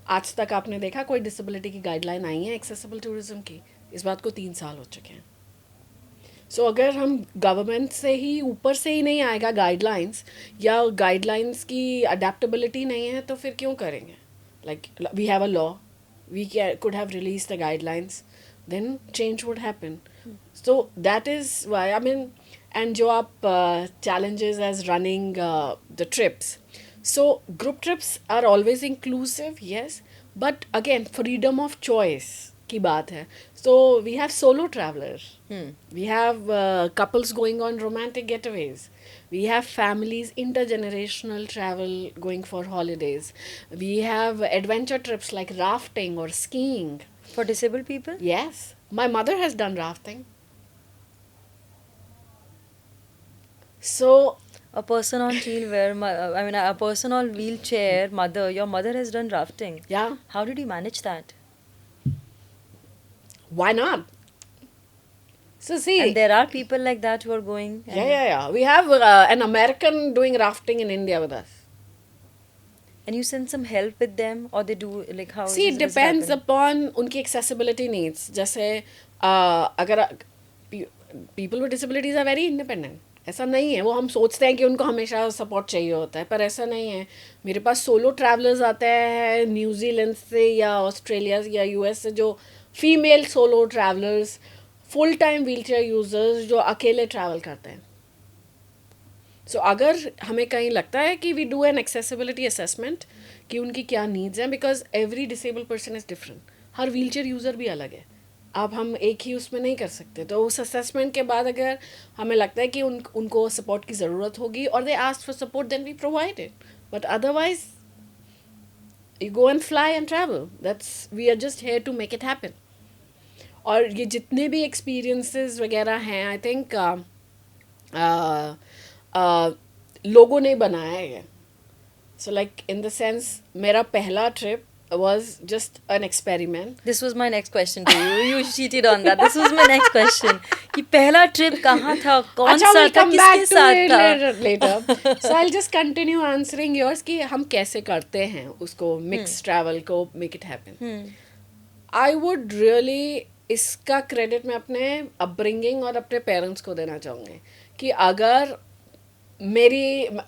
[SPEAKER 2] आज तक आपने देखा कोई डिसेबिलिटी की गाइडलाइन आई है एक्सेसिबल टूरिज्म की? इस बात को 3 साल हो चुके हैं. सो अगर हम गवर्नमेंट से ही ऊपर से ही नहीं आएगा गाइडलाइंस, या गाइडलाइंस की अडेप्टेबिलिटी नहीं है, तो फिर क्यों करेंगे? Like we have a law, we could have release the guidelines, then change would happen. So that is why I mean. And जो आप challenges as running the trips, so group trips are always inclusive, yes, but again freedom of choice की बात है. So we have solo travelers, we have couples going on romantic getaways, we have families intergenerational travel going for holidays, we have adventure trips like rafting or skiing.
[SPEAKER 1] for disabled people.
[SPEAKER 2] Yes, my mother has done rafting. So
[SPEAKER 1] A person on wheelchair, I mean, a person on wheelchair, your mother has done rafting.
[SPEAKER 2] yeah,
[SPEAKER 1] How did you manage that?
[SPEAKER 2] why not? So see,
[SPEAKER 1] And there are people like that who are going.
[SPEAKER 2] yeah. We have an American doing rafting in India with us.
[SPEAKER 1] And you send some help with them, or they do like how?
[SPEAKER 2] See, it
[SPEAKER 1] does
[SPEAKER 2] depends
[SPEAKER 1] happen?
[SPEAKER 2] upon उनकी accessibility needs. जैसे अगर people with disabilities are very independent. ऐसा नहीं है, वो हम सोचते हैं कि उनको हमेशा सपोर्ट चाहिए होता है, पर ऐसा नहीं है. मेरे पास सोलो ट्रैवलर्स आते हैं न्यूजीलैंड से या ऑस्ट्रेलिया या यूएस से, जो female solo travellers, full time wheelchair users जो अकेले ट्रैवल करते हैं. सो अगर हमें कहीं लगता है कि we do an accessibility assessment कि उनकी क्या नीड्स हैं, because every disable person is different. हर व्हीलचेयर यूज़र भी अलग है, अब हम एक ही उसमें नहीं कर सकते. तो उस असेसमेंट के बाद अगर हमें लगता है कि उनको सपोर्ट की ज़रूरत होगी और they ask for support, then we provide it. But otherwise you go and fly and travel. That's we are just here to make it happen. और ये जितने भी एक्सपीरियंसेस वगैरह हैं, आई थिंक लोगों ने बनाया है. So like in the sense मेरा पहला trip was just an experiment.
[SPEAKER 1] This was my next question to you. You cheated on that. This was my next question. कि पहला ट्रिप कहाँ था, कौन सा
[SPEAKER 2] we'll
[SPEAKER 1] था,
[SPEAKER 2] come
[SPEAKER 1] किसके
[SPEAKER 2] back to
[SPEAKER 1] साथ
[SPEAKER 2] it
[SPEAKER 1] था?
[SPEAKER 2] later. So I'll just continue answering yours कि हम कैसे करते हैं उसको mixed travel को make it happen. I would really इसका क्रेडिट मैं अपने अपब्रिंगिंग और अपने पेरेंट्स को देना चाहूँगी कि अगर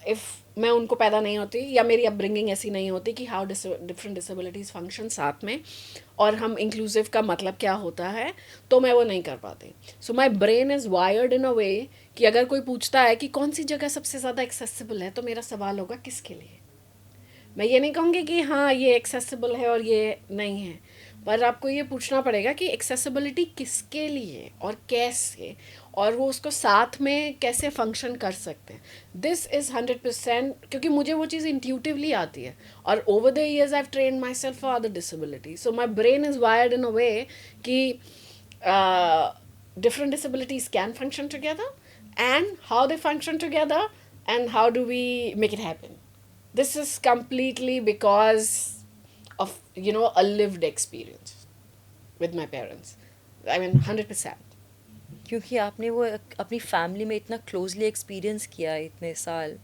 [SPEAKER 2] इफ़ मैं उनको पैदा नहीं होती या मेरी अपब्रिंगिंग ऐसी नहीं होती कि हाउ डिफरेंट डिसेबिलिटीज़ फंक्शन साथ में और हम इंक्लूसिव का मतलब क्या होता है, तो मैं वो नहीं कर पाती. So my brain is wired in a way कि अगर कोई पूछता है कि कौन सी जगह सबसे ज़्यादा एक्सेसिबल है, तो मेरा सवाल होगा किसके लिए. मैं ये नहीं कहूँगी कि हाँ ये एक्सेसिबल है और ये नहीं है, पर आपको ये पूछना पड़ेगा कि एक्सेसिबिलिटी किसके लिए और कैसे, और वो उसको साथ में कैसे फंक्शन कर सकते हैं. दिस इज़ 100%, क्योंकि मुझे वो चीज़ इंट्यूटिवली आती है और over the years I have trained myself for other disability. So my brain is wired in a way कि different disabilities can function together and how they function together and how do we make it happen. This is completely because of a lived experience with my parents. I mean 100%.
[SPEAKER 1] क्योंकि आपने वो अपनी family में इतना closely experience किया है इतने साल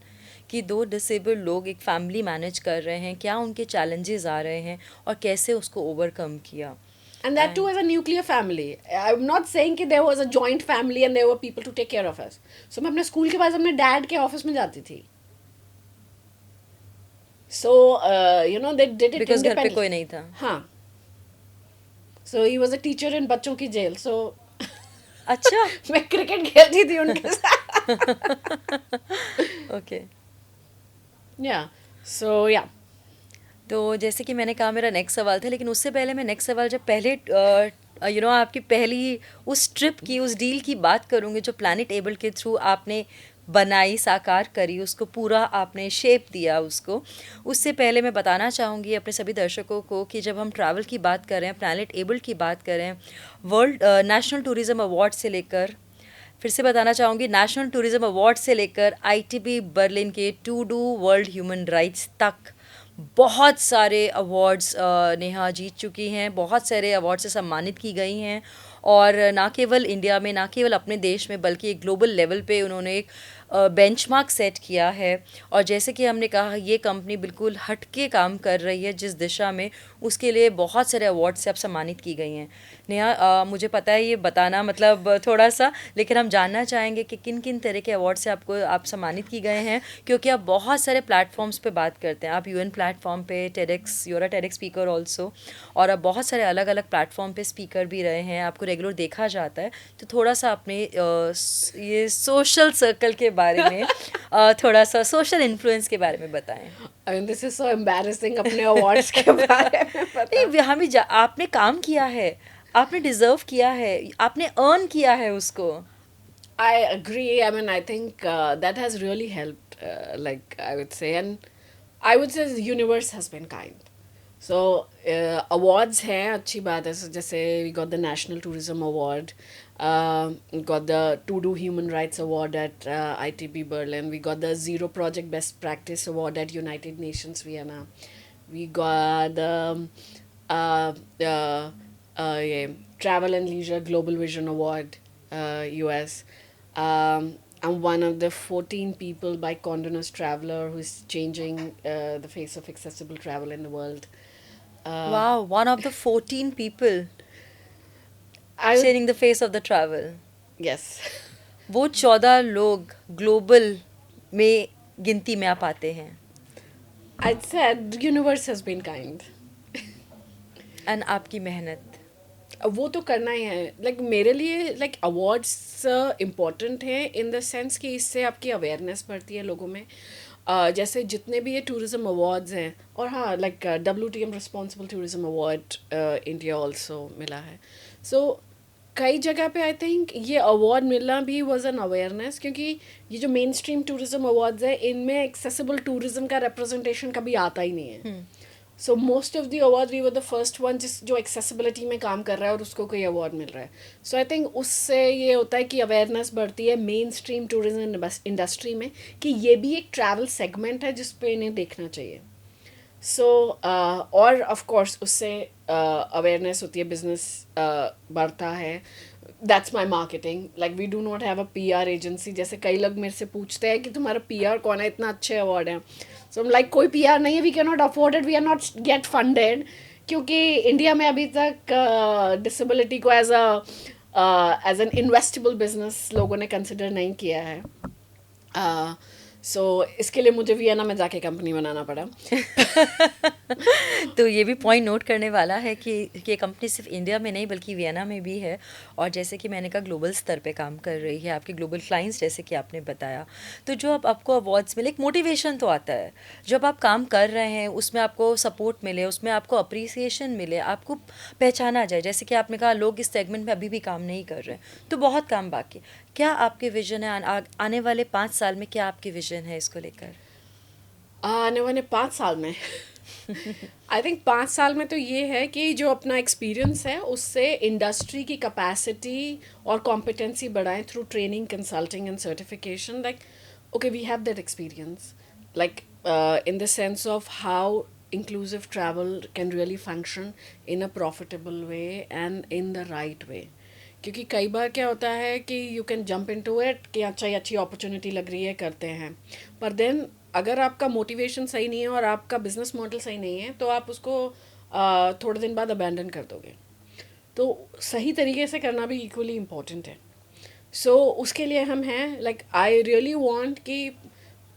[SPEAKER 1] कि दो डिसेबल लोग एक फैमिली मैनेज कर रहे हैं, क्या उनके चैलेंजेस आ रहे हैं और कैसे उसको ओवरकम किया.
[SPEAKER 2] And that too as a nuclear family. I'm not saying कि there was a joint family and there were people to take care of us. So मैं अपने स्कूल के पास अपने डैड के ऑफिस में जाती थी. So they did it
[SPEAKER 1] because घर पे
[SPEAKER 2] independently.
[SPEAKER 1] कोई नहीं था.
[SPEAKER 2] हाँ. So he was a teacher in बच्चों की जेल. So
[SPEAKER 1] अच्छा.
[SPEAKER 2] मैं क्रिकेट खेलती थी उनके साथ.
[SPEAKER 1] ओके.
[SPEAKER 2] Yeah. So yeah.
[SPEAKER 1] तो जैसे कि मैंने कहा मेरा नेक्स्ट सवाल था, लेकिन उससे पहले मैं नेक्स्ट सवाल जब पहले आपकी पहली उस ट्रिप की, उस डील की बात करूँगी जो प्लैनेट एबल के थ्रू आपने बनाई, साकार करी, उसको पूरा आपने शेप दिया उसको। उससे पहले मैं बताना चाहूँगी अपने सभी दर्शकों को कि जब हम ट्रैवल की बात करें, प्लैनेट एबल की बात करें, वर्ल्ड नेशनल टूरिज़्म अवार्ड से लेकर, फिर से बताना चाहूँगी, नेशनल टूरिज़्म अवार्ड से लेकर आईटीबी बर्लिन के to do world human rights तक बहुत सारे अवार्ड्स नेहा जीत चुकी हैं, बहुत सारे अवार्ड से सम्मानित की गई हैं। और ना केवल इंडिया में, ना केवल अपने देश में, बल्कि एक ग्लोबल लेवल पे उन्होंने एक बेंचमार्क सेट किया है। और जैसे कि हमने कहा, ये कंपनी बिल्कुल हटके काम कर रही है जिस दिशा में, उसके लिए बहुत सारे अवार्ड से अब सम्मानित की गई हैं। नेहा, मुझे पता है ये बताना मतलब थोड़ा सा, लेकिन हम जानना चाहेंगे कि किन किन तरह के अवार्ड से आप सम्मानित की गए हैं, क्योंकि आप बहुत सारे प्लेटफॉर्म्स पे बात करते हैं। आप यूएन प्लेटफॉर्म पे, TEDx, you're a TEDx speaker also, और आप बहुत सारे अलग अलग प्लेटफॉर्म पे स्पीकर भी रहे हैं, आपको रेगुलर देखा जाता है। तो थोड़ा सा अपने ये सोशल सर्कल के बारे में, थोड़ा सा सोशल इन्फ्लुएंस के बारे में बताएं।
[SPEAKER 2] I mean, this is so embarrassing अपने अवार्ड्स के बारे में पता।
[SPEAKER 1] नहीं, हम भी आपने काम किया है, आपने डिजर्व किया है, आपने अर्न किया है उसको।
[SPEAKER 2] I agree. I mean, I think that has really helped. Like I would say, and I would say the universe has been kind. So awards हैं, अच्छी बात है। So जैसे we got the National Tourism Award, got the To Do Human Rights Award at ITB Berlin. We got the Zero Project Best Practice Award at United Nations Vienna. We got the uh, uh, yeah, Travel and Leisure Global Vision Award, US. I'm one of the 14 people by Condé Nast Traveler who's changing the face of accessible travel in the world.
[SPEAKER 1] वाह, one of the 14 people
[SPEAKER 2] I would,
[SPEAKER 1] changing the face of the travel.
[SPEAKER 2] yes.
[SPEAKER 1] वो 14 लोग global में गिनती में आप आते हैं।
[SPEAKER 2] I'd said the universe has been kind.
[SPEAKER 1] And आपकी मेहनत।
[SPEAKER 2] वो तो करना ही है। लाइक मेरे लिए लाइक अवार्ड्स इम्पोर्टेंट है इन द सेंस कि इससे आपकी अवेयरनेस बढ़ती है लोगों में। जैसे जितने भी ये टूरिज्म अवार्ड्स हैं, और हाँ like WTM responsible tourism award India also मिला है। सो कई जगह पे आई थिंक ये अवार्ड मिलना भी वॉज एन अवेयरनेस, क्योंकि ये जो मेन स्ट्रीम टूरिज्म अवार्ड्स है इनमें एक्सेसिबल टूरिज्म का रिप्रेजेंटेशन कभी आता ही नहीं है। So most of the award we were the first one जिस जो एक्सेसिबिलिटी में काम कर रहा है और उसको कोई अवार्ड मिल रहा है। सो आई थिंक उससे ये होता है कि अवेयरनेस बढ़ती है मेन स्ट्रीम टूरिज्म इंडस्ट्री में कि ये भी एक ट्रैवल सेगमेंट है जिस पे इन्हें देखना चाहिए। सो और ऑफ कोर्स उससे अवेयरनेस होती है, बिजनेस बढ़ता है। That's my marketing. Like we do not have a PR agency. जैसे कई लोग मेरे से पूछते हैं कि तुम्हारा PR कौन है, इतना अच्छे अवार्ड हैं। सो लाइक कोई PR नहीं है, we can not afford it, we are not get funded, क्योंकि इंडिया में अभी तक डिसेबिलिटी को एज एन इन्वेस्टेबल बिजनेस लोगों ने कंसिडर नहीं किया है। सो इसके लिए मुझे वियना में जाके कंपनी बनाना पड़ा।
[SPEAKER 1] तो ये भी पॉइंट नोट करने वाला है कि ये कंपनी सिर्फ इंडिया में नहीं बल्कि वियना में भी है, और जैसे कि मैंने कहा ग्लोबल स्तर पे काम कर रही है, आपके ग्लोबल क्लाइंट्स जैसे कि आपने बताया। तो जो अब आपको अवार्ड्स मिले, एक मोटिवेशन तो आता है जब आप काम कर रहे हैं, उसमें आपको सपोर्ट मिले, उसमें आपको अप्रिसिएशन मिले, आपको पहचाना जाए। जैसे कि आपने कहा लोग इस सेगमेंट में अभी भी काम नहीं कर रहे हैं, तो बहुत काम बाकी। क्या आपके विजन है आने वाले 5 साल में, क्या आपकी विजन है इसको लेकर?
[SPEAKER 2] आने वाले 5 साल में आई थिंक 5 साल में तो ये है कि जो अपना एक्सपीरियंस है उससे इंडस्ट्री की कैपेसिटी और कॉम्पिटेंसी बढ़ाएं through training, consulting and certification. Like okay, we have that experience, like in the sense of how inclusive travel can really function in a profitable way and in the right way. क्योंकि कई बार क्या होता है कि you can jump into it कि अच्छा ये अच्छी अपॉर्चुनिटी लग रही है, करते हैं, पर देन अगर आपका मोटिवेशन सही नहीं है और आपका बिजनेस मॉडल सही नहीं है तो आप उसको थोड़े दिन बाद अबैंडन कर दोगे। तो सही तरीके से करना भी इक्वली इम्पोर्टेंट है। सो उसके लिए हम हैं, लाइक आई रियली वांट कि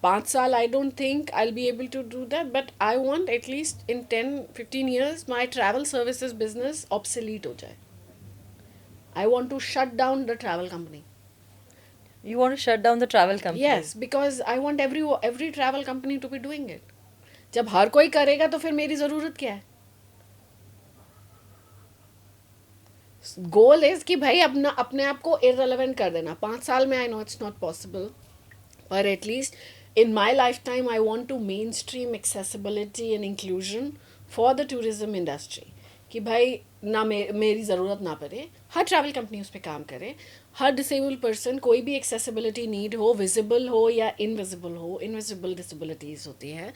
[SPEAKER 2] 5 साल, I don't think I will be able to do that, but I want at least in 10-15 years my travel services business obsolete हो जाए। I want to shut down the travel company.
[SPEAKER 1] You want to shut down the travel company?
[SPEAKER 2] Yes, because I want every travel company to be doing it. जब हर कोई करेगा तो फिर मेरी ज़रूरत क्या है? गोल इज कि भाई अपने आप को इररेलेवेंट कर देना। 5 साल में I know it's not possible, or at least in my lifetime I want to mainstream accessibility and inclusion for the tourism industry कि भाई ना मेरी ज़रूरत ना पड़े, हर ट्रैवल कंपनी उस पर काम करे, हर डिसेबल पर्सन कोई भी एक्सेसिबिलिटी नीड हो, विजिबल हो या इनविजिबल हो, इनविजिबल डिसेबिलिटीज़ होती है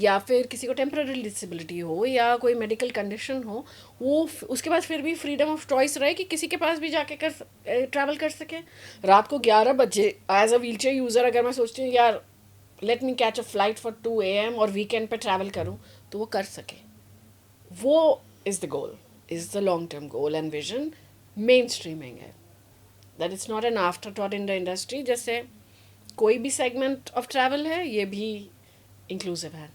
[SPEAKER 2] या फिर किसी को टेम्पररी डिसेबिलिटी हो या कोई मेडिकल कंडीशन हो, वो उसके पास फिर भी फ्रीडम ऑफ चॉइस रहे कि किसी के पास भी जाके ट्रैवल कर सके। रात को 11 बजे as a wheel chair user अगर मैं सोचती हूँ यार let me catch a flight for 2 AM और वीकेंड पे ट्रैवल करूँ, तो वो कर सके। वो is the goal, is the long term goal and vision, mainstreaming है, that it's not an afterthought in the industry। जैसे कोई भी segment of travel है, ये भी inclusive है।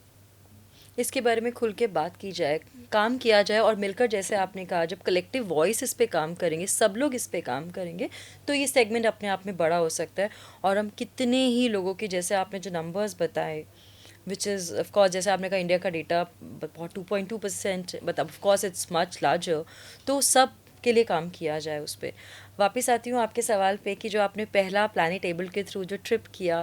[SPEAKER 1] इसके बारे में खुल के बात की जाए, काम किया जाए और मिलकर, जैसे आपने कहा, जब कलेक्टिव वॉइस इस पे काम करेंगे, सब लोग इस पे काम करेंगे, तो ये सेगमेंट अपने आप में बड़ा हो सकता है। और हम कितने ही लोगों की, जैसे आपने जो नंबर्स बताए, विच इज़ ऑफ कोर्स, जैसे आपने कहा इंडिया का डेटा बहुत 2.2%, but of course it's much larger, तो सब के लिए काम किया जाए उस पर। वापस आती हूँ आपके सवाल पे कि जो आपने पहला प्लानिटेबल के थ्रू जो ट्रिप किया,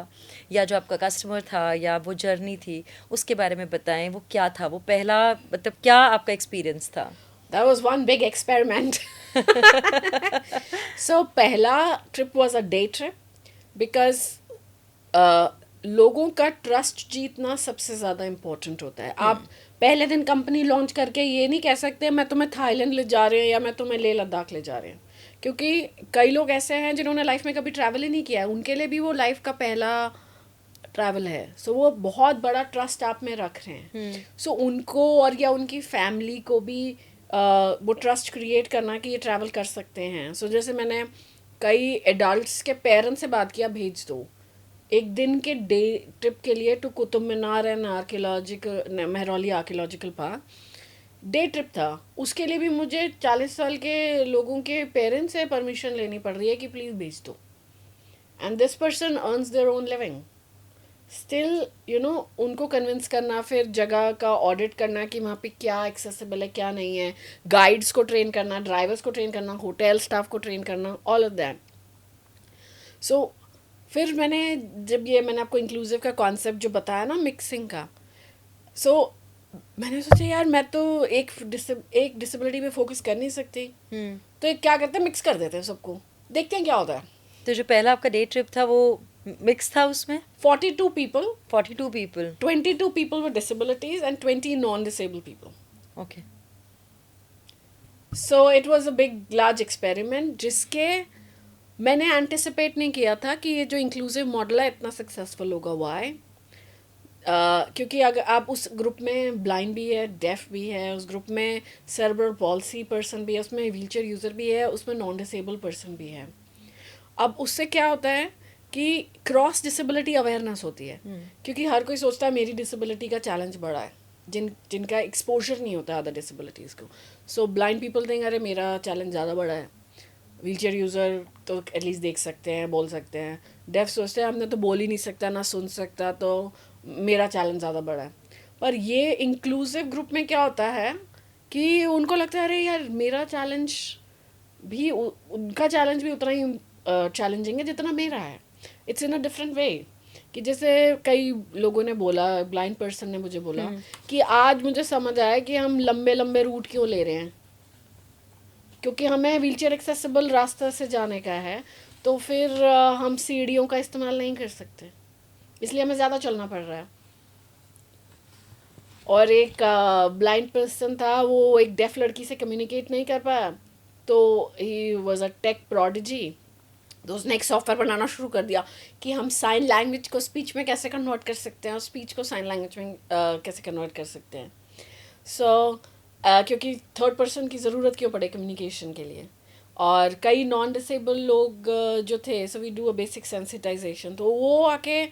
[SPEAKER 1] या जो आपका कस्टमर था या वो जर्नी थी, उसके बारे में बताएं। वो क्या था, वो पहला, मतलब क्या आपका एक्सपीरियंस था?
[SPEAKER 2] That was one big experiment. So पहला trip was a day trip because लोगों का ट्रस्ट जीतना सबसे ज़्यादा इम्पोर्टेंट होता है। आप पहले दिन कंपनी लॉन्च करके ये नहीं कह सकते मैं तुम्हें थाईलैंड ले जा रहे हैं या मैं तुम्हें लेह लद्दाख ले जा रहे हैं, क्योंकि कई लोग ऐसे हैं जिन्होंने लाइफ में कभी ट्रैवल ही नहीं किया है, उनके लिए भी वो लाइफ का पहला ट्रैवल है। सो वो बहुत बड़ा ट्रस्ट आप में रख रहे हैं। सो उनको और या उनकी फैमिली को भी वो ट्रस्ट क्रिएट करना कि ये ट्रैवल कर सकते हैं। सो जैसे मैंने कई एडल्ट्स के पेरेंट्स से बात किया, भेज दो एक दिन के डे ट्रिप के लिए to Qutub Minar and archaeological Mehrauli archaeological park, day trip था। उसके लिए भी मुझे 40 साल के लोगों के पेरेंट्स से परमिशन लेनी पड़ रही है कि प्लीज़ भेज दो। And this person earns their own living still, you know, उनको कन्विंस करना, फिर जगह का ऑडिट करना कि वहाँ पे क्या एक्सेसिबल है क्या नहीं है, गाइड्स को ट्रेन करना, ड्राइवर्स को ट्रेन करना, होटल स्टाफ को ट्रेन करना, ऑल ऑफ दैट। सो फिर मैंने आपको इंक्लूसिव का कॉन्सेप्ट जो बताया ना, मिक्सिंग का, सो मैंने सोचा यार मैं तो एक डिसेबिलिटी पे फोकस कर नहीं सकती, तो एक क्या करते हैं, मिक्स कर देते हैं सबको, देखते हैं क्या होता है।
[SPEAKER 1] तो जो पहला आपका डे ट्रिप था वो मिक्स था, उसमें
[SPEAKER 2] 42 people,
[SPEAKER 1] 42 people.
[SPEAKER 2] 22 people with disabilities and 20 non-disabled people.
[SPEAKER 1] Okay.
[SPEAKER 2] So it was a big large experiment जिसके मैंने एंटिसिपेट नहीं किया था कि ये जो इंक्लूसिव मॉडल है इतना सक्सेसफुल होगा। वाई? क्योंकि अगर आप उस ग्रुप में ब्लाइंड भी है, डेफ भी है, उस ग्रुप में सेरेब्रल पॉलिसी पर्सन भी है, उसमें व्हीलचेयर यूज़र भी है, उसमें नॉन डिसेबल पर्सन भी है। अब उससे क्या होता है कि क्रॉस डिसेबिलिटी अवेयरनेस होती है, क्योंकि हर कोई सोचता है मेरी डिसेबिलिटी का चैलेंज बड़ा है, जिनका एक्सपोजर नहीं होता अदर डिसेबिलिटीज़ को। सो ब्लाइंड पीपल थिंक अरे मेरा चैलेंज ज़्यादा बड़ा है, व्हीलचेयर यूज़र तो एटलीस्ट देख सकते हैं, बोल सकते हैं। डेफ सोचते हैं हमने तो बोल ही नहीं सकता ना सुन सकता, तो मेरा चैलेंज ज़्यादा बड़ा है। पर ये इंक्लूसिव ग्रुप में क्या होता है कि उनको लगता है अरे यार मेरा चैलेंज भी, उनका चैलेंज भी उतना ही चैलेंजिंग है जितना मेरा है। It's in a different way. कि जैसे कई लोगों ने बोला, ब्लाइंड पर्सन ने मुझे बोला कि आज मुझे समझ आया कि हम लंबे लंबे रूट क्यों ले रहे हैं, क्योंकि हमें व्हीलचेयर एक्सेसिबल रास्ता से जाने का है, तो फिर हम सीढ़ियों का इस्तेमाल नहीं कर सकते, इसलिए हमें ज़्यादा चलना पड़ रहा है। और एक ब्लाइंड पर्सन था, वो एक डेफ लड़की से कम्युनिकेट नहीं कर पाया, तो he was a tech prodigy, तो उसने एक सॉफ्टवेयर बनाना शुरू कर दिया कि हम साइन लैंग्वेज को स्पीच में कैसे कन्वर्ट कर सकते हैं और स्पीच को साइन लैंग्वेज में कैसे कन्वर्ट कर सकते हैं। सो क्योंकि थर्ड पर्सन की ज़रूरत क्यों पड़े कम्युनिकेशन के लिए। और कई नॉन डिसेबल लोग जो थे, so we do a basic sensitisation, तो वो आके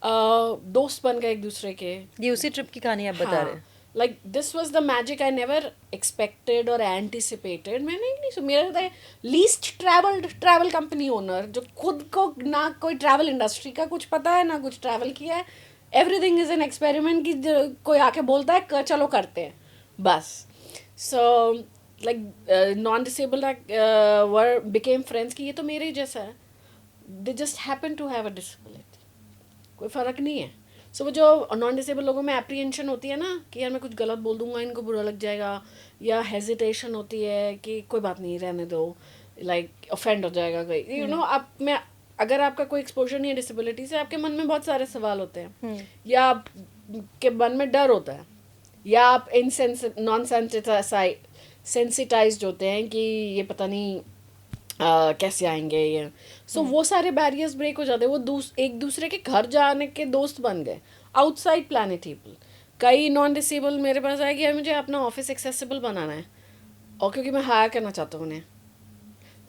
[SPEAKER 2] दोस्त बन गए एक दूसरे के।
[SPEAKER 1] ये उसी ट्रिप की कहानी आप बता रहे हैं?
[SPEAKER 2] Like this was the magic I never expected और एंटिसिपेटेड। मैंने नहीं, मेरा लीस्ट ट्रैवल कंपनी ओनर जो खुद को ना कोई ट्रैवल इंडस्ट्री का कुछ पता है ना कुछ ट्रैवल किया है, एवरीथिंग इज एन एक्सपेरिमेंट, कि कोई आके बोलता है चलो करते हैं बस। So like non disabled were became friends कि ये तो मेरे ही जैसा है, they just happen to have a disability. कोई फ़र्क नहीं है. सो वो जो नॉन डिसेबल लोगों में एप्रीहेंशन होती है ना कि यार मैं कुछ गलत बोल दूंगा इनको बुरा लग जाएगा, या हेजिटेशन होती है कि कोई बात नहीं रहने दो, लाइक ऑफेंड हो जाएगा कोई, यू नो. आप में अगर आपका कोई एक्सपोजर नहीं है डिसेबिलिटी से, आपके मन में बहुत सारे सवाल होते हैं, या आपके मन में डर होता है, या आप नॉन सेंसिटाइज्ड होते हैं कि ये पता नहीं कैसे आएंगे ये. सो वो सारे बैरियर्स ब्रेक हो जाते हैं. वो एक दूसरे के घर जाने के दोस्त बन गए आउटसाइड प्लानिटेबल. कई नॉन डिसेबल मेरे पास आए कि यार मुझे अपना ऑफिस एक्सेसिबल बनाना है, और क्योंकि मैं हायर करना चाहता हूँ उन्हें.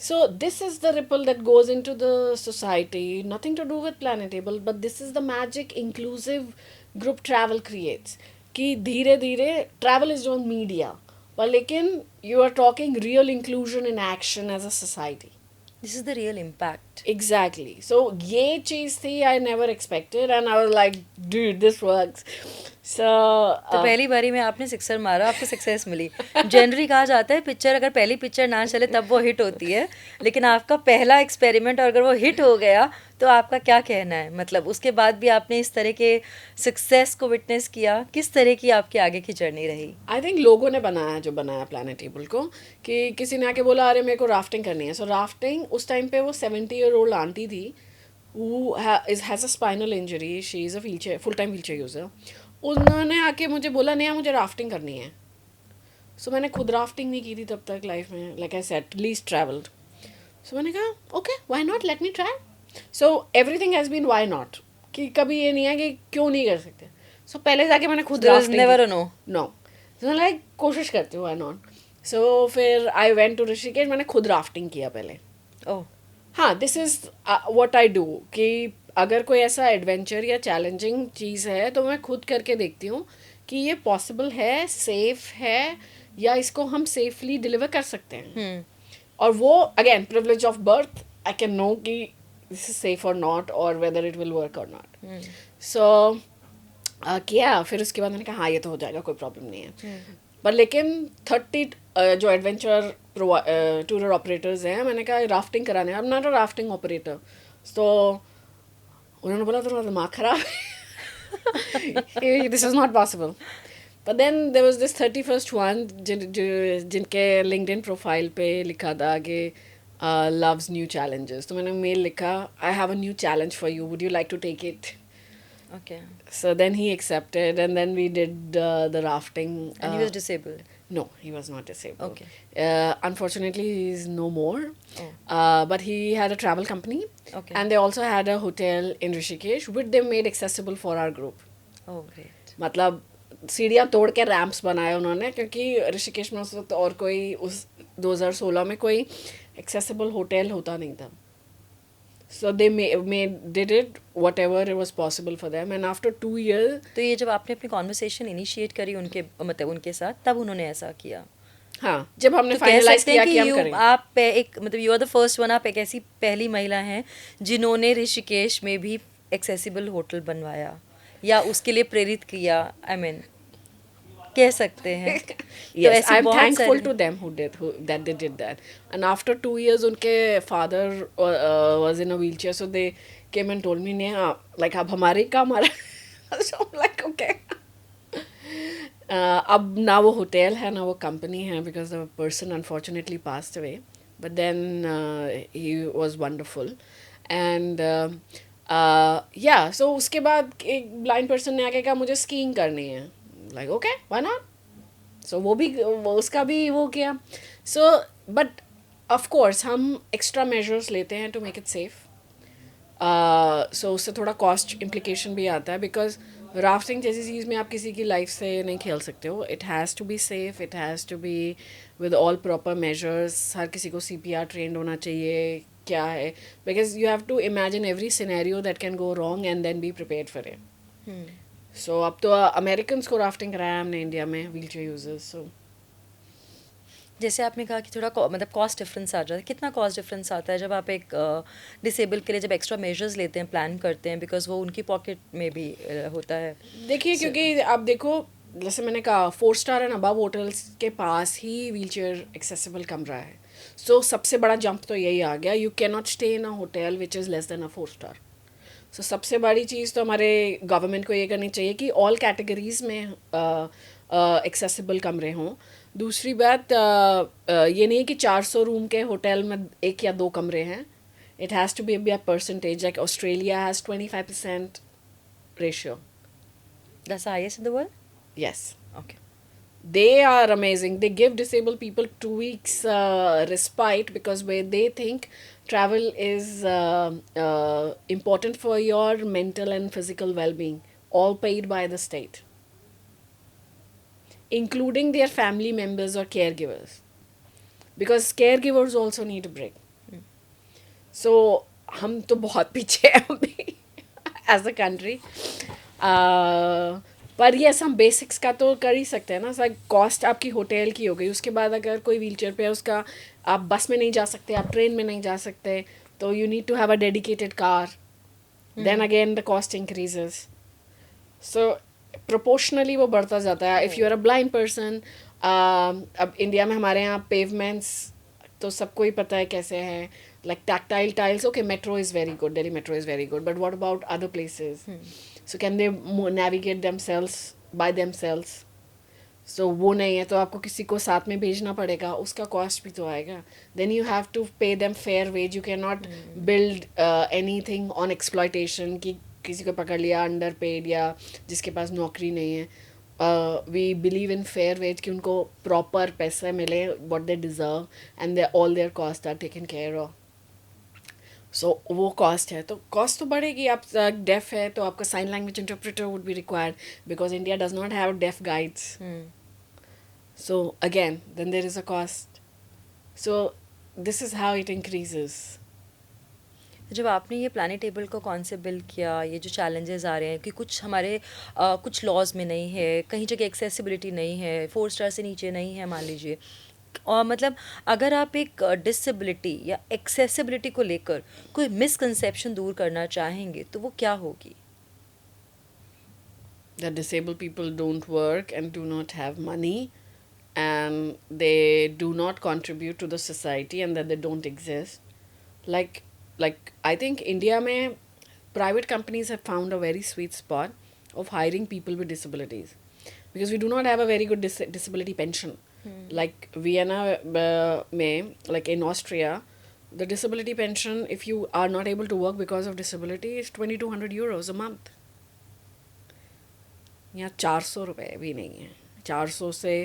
[SPEAKER 2] So this is the ripple that goes into the society, nothing to do with Planetable, but this is the magic inclusive group travel creates. कि धीरे धीरे travel is on media, पर लेकिन you are talking real inclusion in action as a society.
[SPEAKER 1] This is the real impact.
[SPEAKER 2] Exactly. So ये चीज़ थी I never expected, and I was like, dude, this works. So
[SPEAKER 1] तो पहली बारी में आपने sixer मारा, आपको सक्सेस मिली. जनरली कहा जाता है पिक्चर अगर पहली पिक्चर ना चले तब वो हिट होती है, लेकिन आपका पहला एक्सपेरिमेंट और अगर वो हिट हो गया तो आपका क्या कहना है? मतलब उसके बाद भी आपने इस तरह के सक्सेस को विटनेस किया, किस तरह की आपकी आगे की जर्नी रही?
[SPEAKER 2] आई थिंक लोगों ने बनाया जो बनाया प्लानेटेबल को, कि किसी ने आके बोला अरे मेरे को राफ्टिंग करनी है. सो राफ्टिंग उस टाइम पे वो 70-year-old आंटी थी who has a spinal injury. She is a wheelchair full time wheelchair user. उन्होंने आके मुझे बोला नहीं मुझे राफ्टिंग करनी है. सो मैंने खुद राफ्टिंग नहीं की थी तब तक लाइफ में, like I said least travelled. So मैंने कहा okay why not, let me try. So everything has been why not, कि कभी ये नहीं है कि क्यों नहीं कर सकते. सो पहले जाके मैंने खुद rafting
[SPEAKER 1] never no.
[SPEAKER 2] No. So like कोशिश करती हूँ व्हाई नॉट. सो फिर आई वेंट टू ऋषिकेश, मैंने खुद राफ्टिंग किया पहले.
[SPEAKER 1] ओह
[SPEAKER 2] हाँ, this is what I do, कि अगर कोई ऐसा एडवेंचर या चैलेंजिंग चीज़ है तो मैं खुद करके देखती हूँ कि ये पॉसिबल है, सेफ है, या इसको हम सेफली डिलीवर कर सकते हैं. और वो again privilege of birth, I can know कि दिस इज सेफ और नॉट, और वेदर इट विल वर्क और नॉट. सो किया. फिर उसके बाद मैंने कहा हाँ ये तो हो जाएगा, कोई प्रॉब्लम नहीं है. पर लेकिन 30 जो एडवेंचर टूर ऑपरेटर्स हैं, मैंने कहा राफ्टिंग कराने, I am not a rafting operator. तो उन्होंने बोला तुम्हारा दिमाग खराब है, this is not possible. But then there was this 31st one जिनके लिंक्डइन प्रोफाइल पे लिखा था कि लव्स न्यू चैलेंजेस. तो मैंने मेल लिखा, I have a new challenge for you, would you like to take it?
[SPEAKER 1] Okay.
[SPEAKER 2] So then he accepted, and then we did the rafting.
[SPEAKER 1] And he was disabled.
[SPEAKER 2] No, he was not disabled.
[SPEAKER 1] Okay.
[SPEAKER 2] Unfortunately, he's no more.
[SPEAKER 1] Oh.
[SPEAKER 2] But he had a travel company.
[SPEAKER 1] Okay.
[SPEAKER 2] And they also had a hotel in Rishikesh, which they made accessible for our group.
[SPEAKER 1] Oh, great.
[SPEAKER 2] मतलब सीढ़ियाँ तोड़ के ramps बनाए उन्होंने, क्योंकि ऋषिकेश में उस वक्त और कोई उस 2016 में कोई एक्सेसिबल होटल होता नहीं था. So they did it whatever it was possible for them, and after 2 years.
[SPEAKER 1] तो ये जब आपने अपनी कॉन्वर्सेशन इनिशिएट करी उनके मतलब उनके साथ, तब उन्होंने ऐसा किया?
[SPEAKER 2] हाँ, जब हमने
[SPEAKER 1] तो
[SPEAKER 2] फाइनलाइज किया कि हम करेंगे.
[SPEAKER 1] आप एक मतलब you are the first one, आप एक ऐसी पहली महिला हैं जिन्होंने ऋषिकेश में भी एक्सेसिबल होटल बनवाया या उसके लिए प्रेरित किया. आई मीन कह सकते हैं.
[SPEAKER 2] Yes, I'm thankful to them that they did that. And after 2 years, उनके father was in a wheelchair, so they came and told me, "Neha, like अब हमारे ही काम आ रहा है." So I'm like, okay. अब ना वो होटल है ना वो कंपनी है, because the person unfortunately passed away. But then he was wonderful. And yeah, so उसके बाद एक blind person ने आके कहा मुझे स्कीइंग करनी है. Like okay, why not? So वो उसका भी वो किया. So but of course हम extra measures लेते हैं to make it safe. So उससे थोड़ा cost implication भी आता है, because राफ्टिंग जैसी चीज़ में आप किसी की लाइफ से नहीं खेल सकते हो. It has to be safe, it has to be with all proper measures. हर किसी को CPR trained होना चाहिए. क्या है, because you have to imagine every scenario that can go wrong and then be prepared for it. सो अब तो Americans को rafting कराया हमने इंडिया में, व्हीलचेयर यूजर्स. सो
[SPEAKER 1] जैसे आपने कहा कि थोड़ा मतलब कॉस्ट डिफरेंस आ जाता है. कितना कॉस्ट डिफरेंस आता है जब आप एक डिसेबल के लिए जब एक्स्ट्रा मेजर्स लेते हैं, प्लान करते हैं, बिकॉज वो उनकी पॉकेट में भी होता है?
[SPEAKER 2] देखिए क्योंकि आप देखो, जैसे मैंने कहा 4 स्टार एंड अबव होटल्स के पास ही व्हीलचेयर एक्सेसिबल कम रहा है. सो सबसे बड़ा जंप तो यही आ गया, you can not stay in a hotel which is less than a 4 star. So सबसे बड़ी चीज़ तो हमारे गवर्नमेंट को ये करनी चाहिए कि ऑल कैटेगरीज में एक्सेसिबल कमरे हों. दूसरी बात ये नहीं है कि 400 रूम के होटल में एक या दो कमरे हैं. It has to be a percentage. Like Australia has 25% ratio.
[SPEAKER 1] That's the highest in the world?
[SPEAKER 2] Yes.
[SPEAKER 1] Okay.
[SPEAKER 2] They are amazing. They give disabled people 2 weeks respite because where they think travel is important for your mental and physical well-being, all paid by the state, including their family members or caregivers, because caregivers also need a break. So हम तो बहुत पीछे हैं अभी as a country. पर yes हम basics का तो कर ही सकते हैं ना. सर कॉस्ट आपकी होटल की हो गई, उसके बाद अगर कोई व्हीलचेयर पे है उसका, आप बस में नहीं जा सकते, आप ट्रेन में नहीं जा सकते, तो you need to have a dedicated car. Then again the cost increases. So proportionally वो बढ़ता जाता है. If you are a blind person, अब इंडिया में हमारे यहाँ पेवमेंट्स तो सबको ही पता है कैसे हैं. Like tactile tiles, okay, metro is very good, Delhi metro is very good, but what about other places? So can they navigate themselves by themselves? So वो नहीं है तो आपको किसी को साथ में भेजना पड़ेगा, उसका कॉस्ट भी तो आएगा. Then you have to pay them fair wage. You cannot build anything on exploitation कि किसी को पकड़ लिया underpaid या जिसके पास नौकरी नहीं है. We believe in fair wage कि उनको proper पैसा मिले, what they deserve, and all their costs are taken care of. सो वो कॉस्ट है, तो कॉस्ट तो बढ़ेगी. आप डेफ है तो आपका sign language interpreter would be required because India does not have deaf guides. So again then there is a cost. So this is how it increases.
[SPEAKER 1] जब आपने ये प्लानिंग टेबल को कॉन्सेप्ट बिल्ड किया, ये जो चैलेंजेस आ रहे हैं कि कुछ हमारे कुछ लॉज में नहीं है, कहीं जगह एक्सेसिबिलिटी नहीं है, 4 स्टार से नीचे नहीं है मान लीजिए, और मतलब अगर आप एक डिसेबिलिटी या एक्सेसिबिलिटी को लेकर कोई मिसकंसेप्शन दूर करना चाहेंगे तो वो क्या होगी?
[SPEAKER 2] That disabled people don't work and do not have money and they do not contribute to the society and that they don't exist. Like I think India mein private companies have found a very sweet spot of hiring people with disabilities because we do not have a very good disability pension. Like Vienna mein, like in Austria, the disability pension, if you are not able to work because of disability, is 2200 euros a month. यहाँ 400 रुपये भी नहीं है. 400 से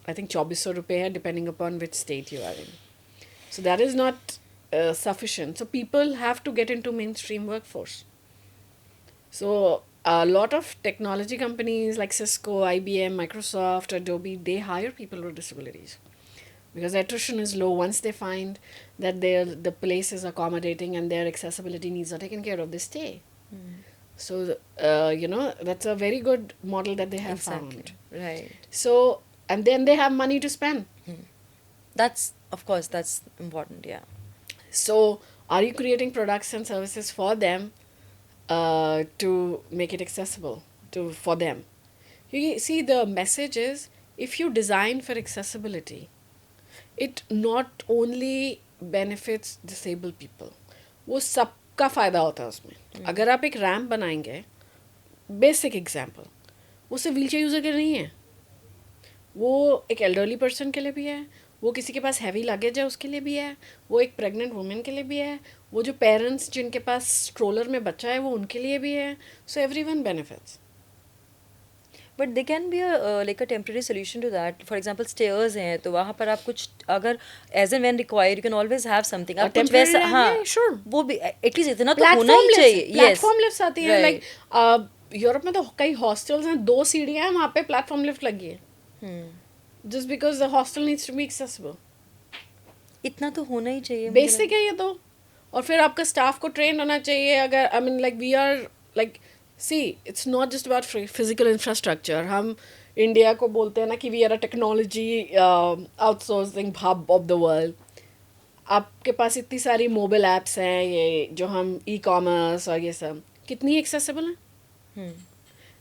[SPEAKER 2] I think 2400 रुपये है depending upon which state you are in. So that is not sufficient. So people have to get into mainstream workforce. So a lot of technology companies like Cisco, IBM, Microsoft, Adobe, they hire people with disabilities because attrition is low. Once they find that the place is accommodating and their accessibility needs are taken care of, they stay. So that's a very good model that they have found.
[SPEAKER 1] Right.
[SPEAKER 2] So and then they have money to spend.
[SPEAKER 1] That's, of course, that's important. Yeah.
[SPEAKER 2] So are you creating products and services for them to make it accessible for them? You see, the message is, if you design for accessibility, it not only benefits disabled people, वो सबका फ़ायदा होता है उसमें. अगर आप एक ramp बनाएंगे, बेसिक एग्जाम्पल, वो सिर्फ व्हील चेयर यूज़र के नहीं है, वो एक एल्डरली पर्सन के लिए भी है, वो किसी के पास हैवी लगेज है उसके लिए भी है, वो एक प्रेग्नेंट वुमेन के लिए भी है, वो जो पेरेंट्स जिनके पास स्ट्रोलर में बच्चा है वो उनके लिए भी है. So everyone benefits.
[SPEAKER 1] But they can be like a temporary solution to that. For example stairs हैं तो वहाँ पर आप कुछ अगर as and when required you can always have something. आप कुछ वैसा, हाँ
[SPEAKER 2] श्योर,
[SPEAKER 1] वो भी एटलीस्ट इतना तो होना ही चाहिए.
[SPEAKER 2] प्लेटफॉर्म लिफ्ट्स आती हैं. लाइक यूरोप में तो कई हॉस्टल्स हैं, 2 सीढ़ियाँ हैं, वहाँ पे प्लेटफॉर्म लिफ्ट लगी है. Just because the hostel needs to be accessible.
[SPEAKER 1] इतना तो होना ही चाहिए.
[SPEAKER 2] बेसिक है ये तो. और फिर आपका स्टाफ को ट्रेन होना चाहिए. अगर I mean like we are like see it's not just about physical infrastructure. हम इंडिया को बोलते हैं ना कि we are a technology outsourcing hub of the world. आपके पास इतनी सारी मोबाइल ऐप्स हैं, ये जो हम ई कॉमर्स और ये सब कितनी एक्सेसिबल हैं.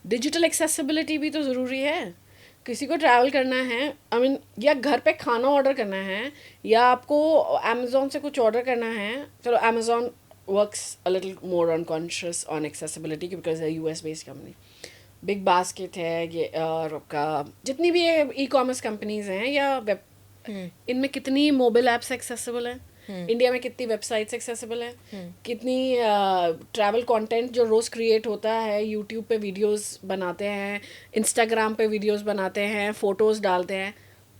[SPEAKER 2] डिजिटल एक्सेसिबिलिटी भी तो ज़रूरी है. किसी को ट्रैवल करना है, आई मीन या घर पे खाना ऑर्डर करना है, या आपको अमेज़ॉन से कुछ ऑर्डर करना है, चलो Amazon works a little more on conscious on accessibility because they're US based company. Big basket है ये और आपका जितनी भी ई कॉमर्स कंपनीज हैं या वेब, इनमें कितनी मोबाइल ऐप्स एक्सेसिबल हैं, इंडिया में कितनी वेबसाइट्स एक्सेसिबल हैं, कितनी ट्रैवल कंटेंट जो रोज़ क्रिएट होता है, यूट्यूब पे वीडियोस बनाते हैं, इंस्टाग्राम पे वीडियोस बनाते हैं, फ़ोटोज़ डालते हैं,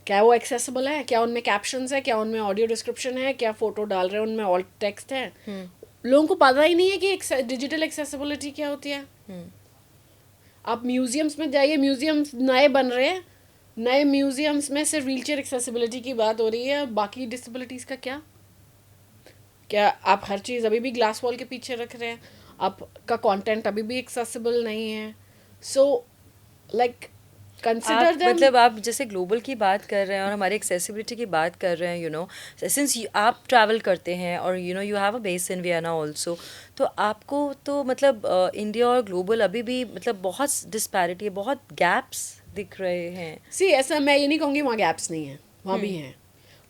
[SPEAKER 2] क्या वो एक्सेसिबल है? क्या उनमें कैप्शंस है? क्या उनमें ऑडियो डिस्क्रिप्शन है? क्या फ़ोटो डाल रहे हैं उनमें ऑल्ट टेक्स्ट है? लोगों को पता ही नहीं है कि डिजिटल एक्सेसिबिलिटी क्या होती है. आप म्यूजियम्स में जाइए, म्यूजियम्स नए बन रहे हैं, नए म्यूजियम्स में सिर्फ व्हीलचेयर एक्सेसिबिलिटी की बात हो रही है, बाकी डिसेबिलिटीज़ का क्या? क्या आप हर चीज़ अभी भी ग्लास वॉल के पीछे रख रहे हैं? आपका कंटेंट अभी भी एक्सेसिबल नहीं है. सो लाइक कंसिडर
[SPEAKER 1] आप
[SPEAKER 2] देम.
[SPEAKER 1] मतलब आप जैसे ग्लोबल की बात कर रहे हैं और हमारी एक्सेसिबिलिटी की बात कर रहे हैं, सिंस आप ट्रैवल करते हैं और you have a base in Vienna also, तो आपको तो मतलब इंडिया और ग्लोबल अभी भी मतलब बहुत डिस्पैरिटी है, बहुत गैप्स दिख रहे हैं.
[SPEAKER 2] सी ऐसा मैं ये नहीं कहूँगी वहाँ गैप्स नहीं है, वहाँ भी हैं,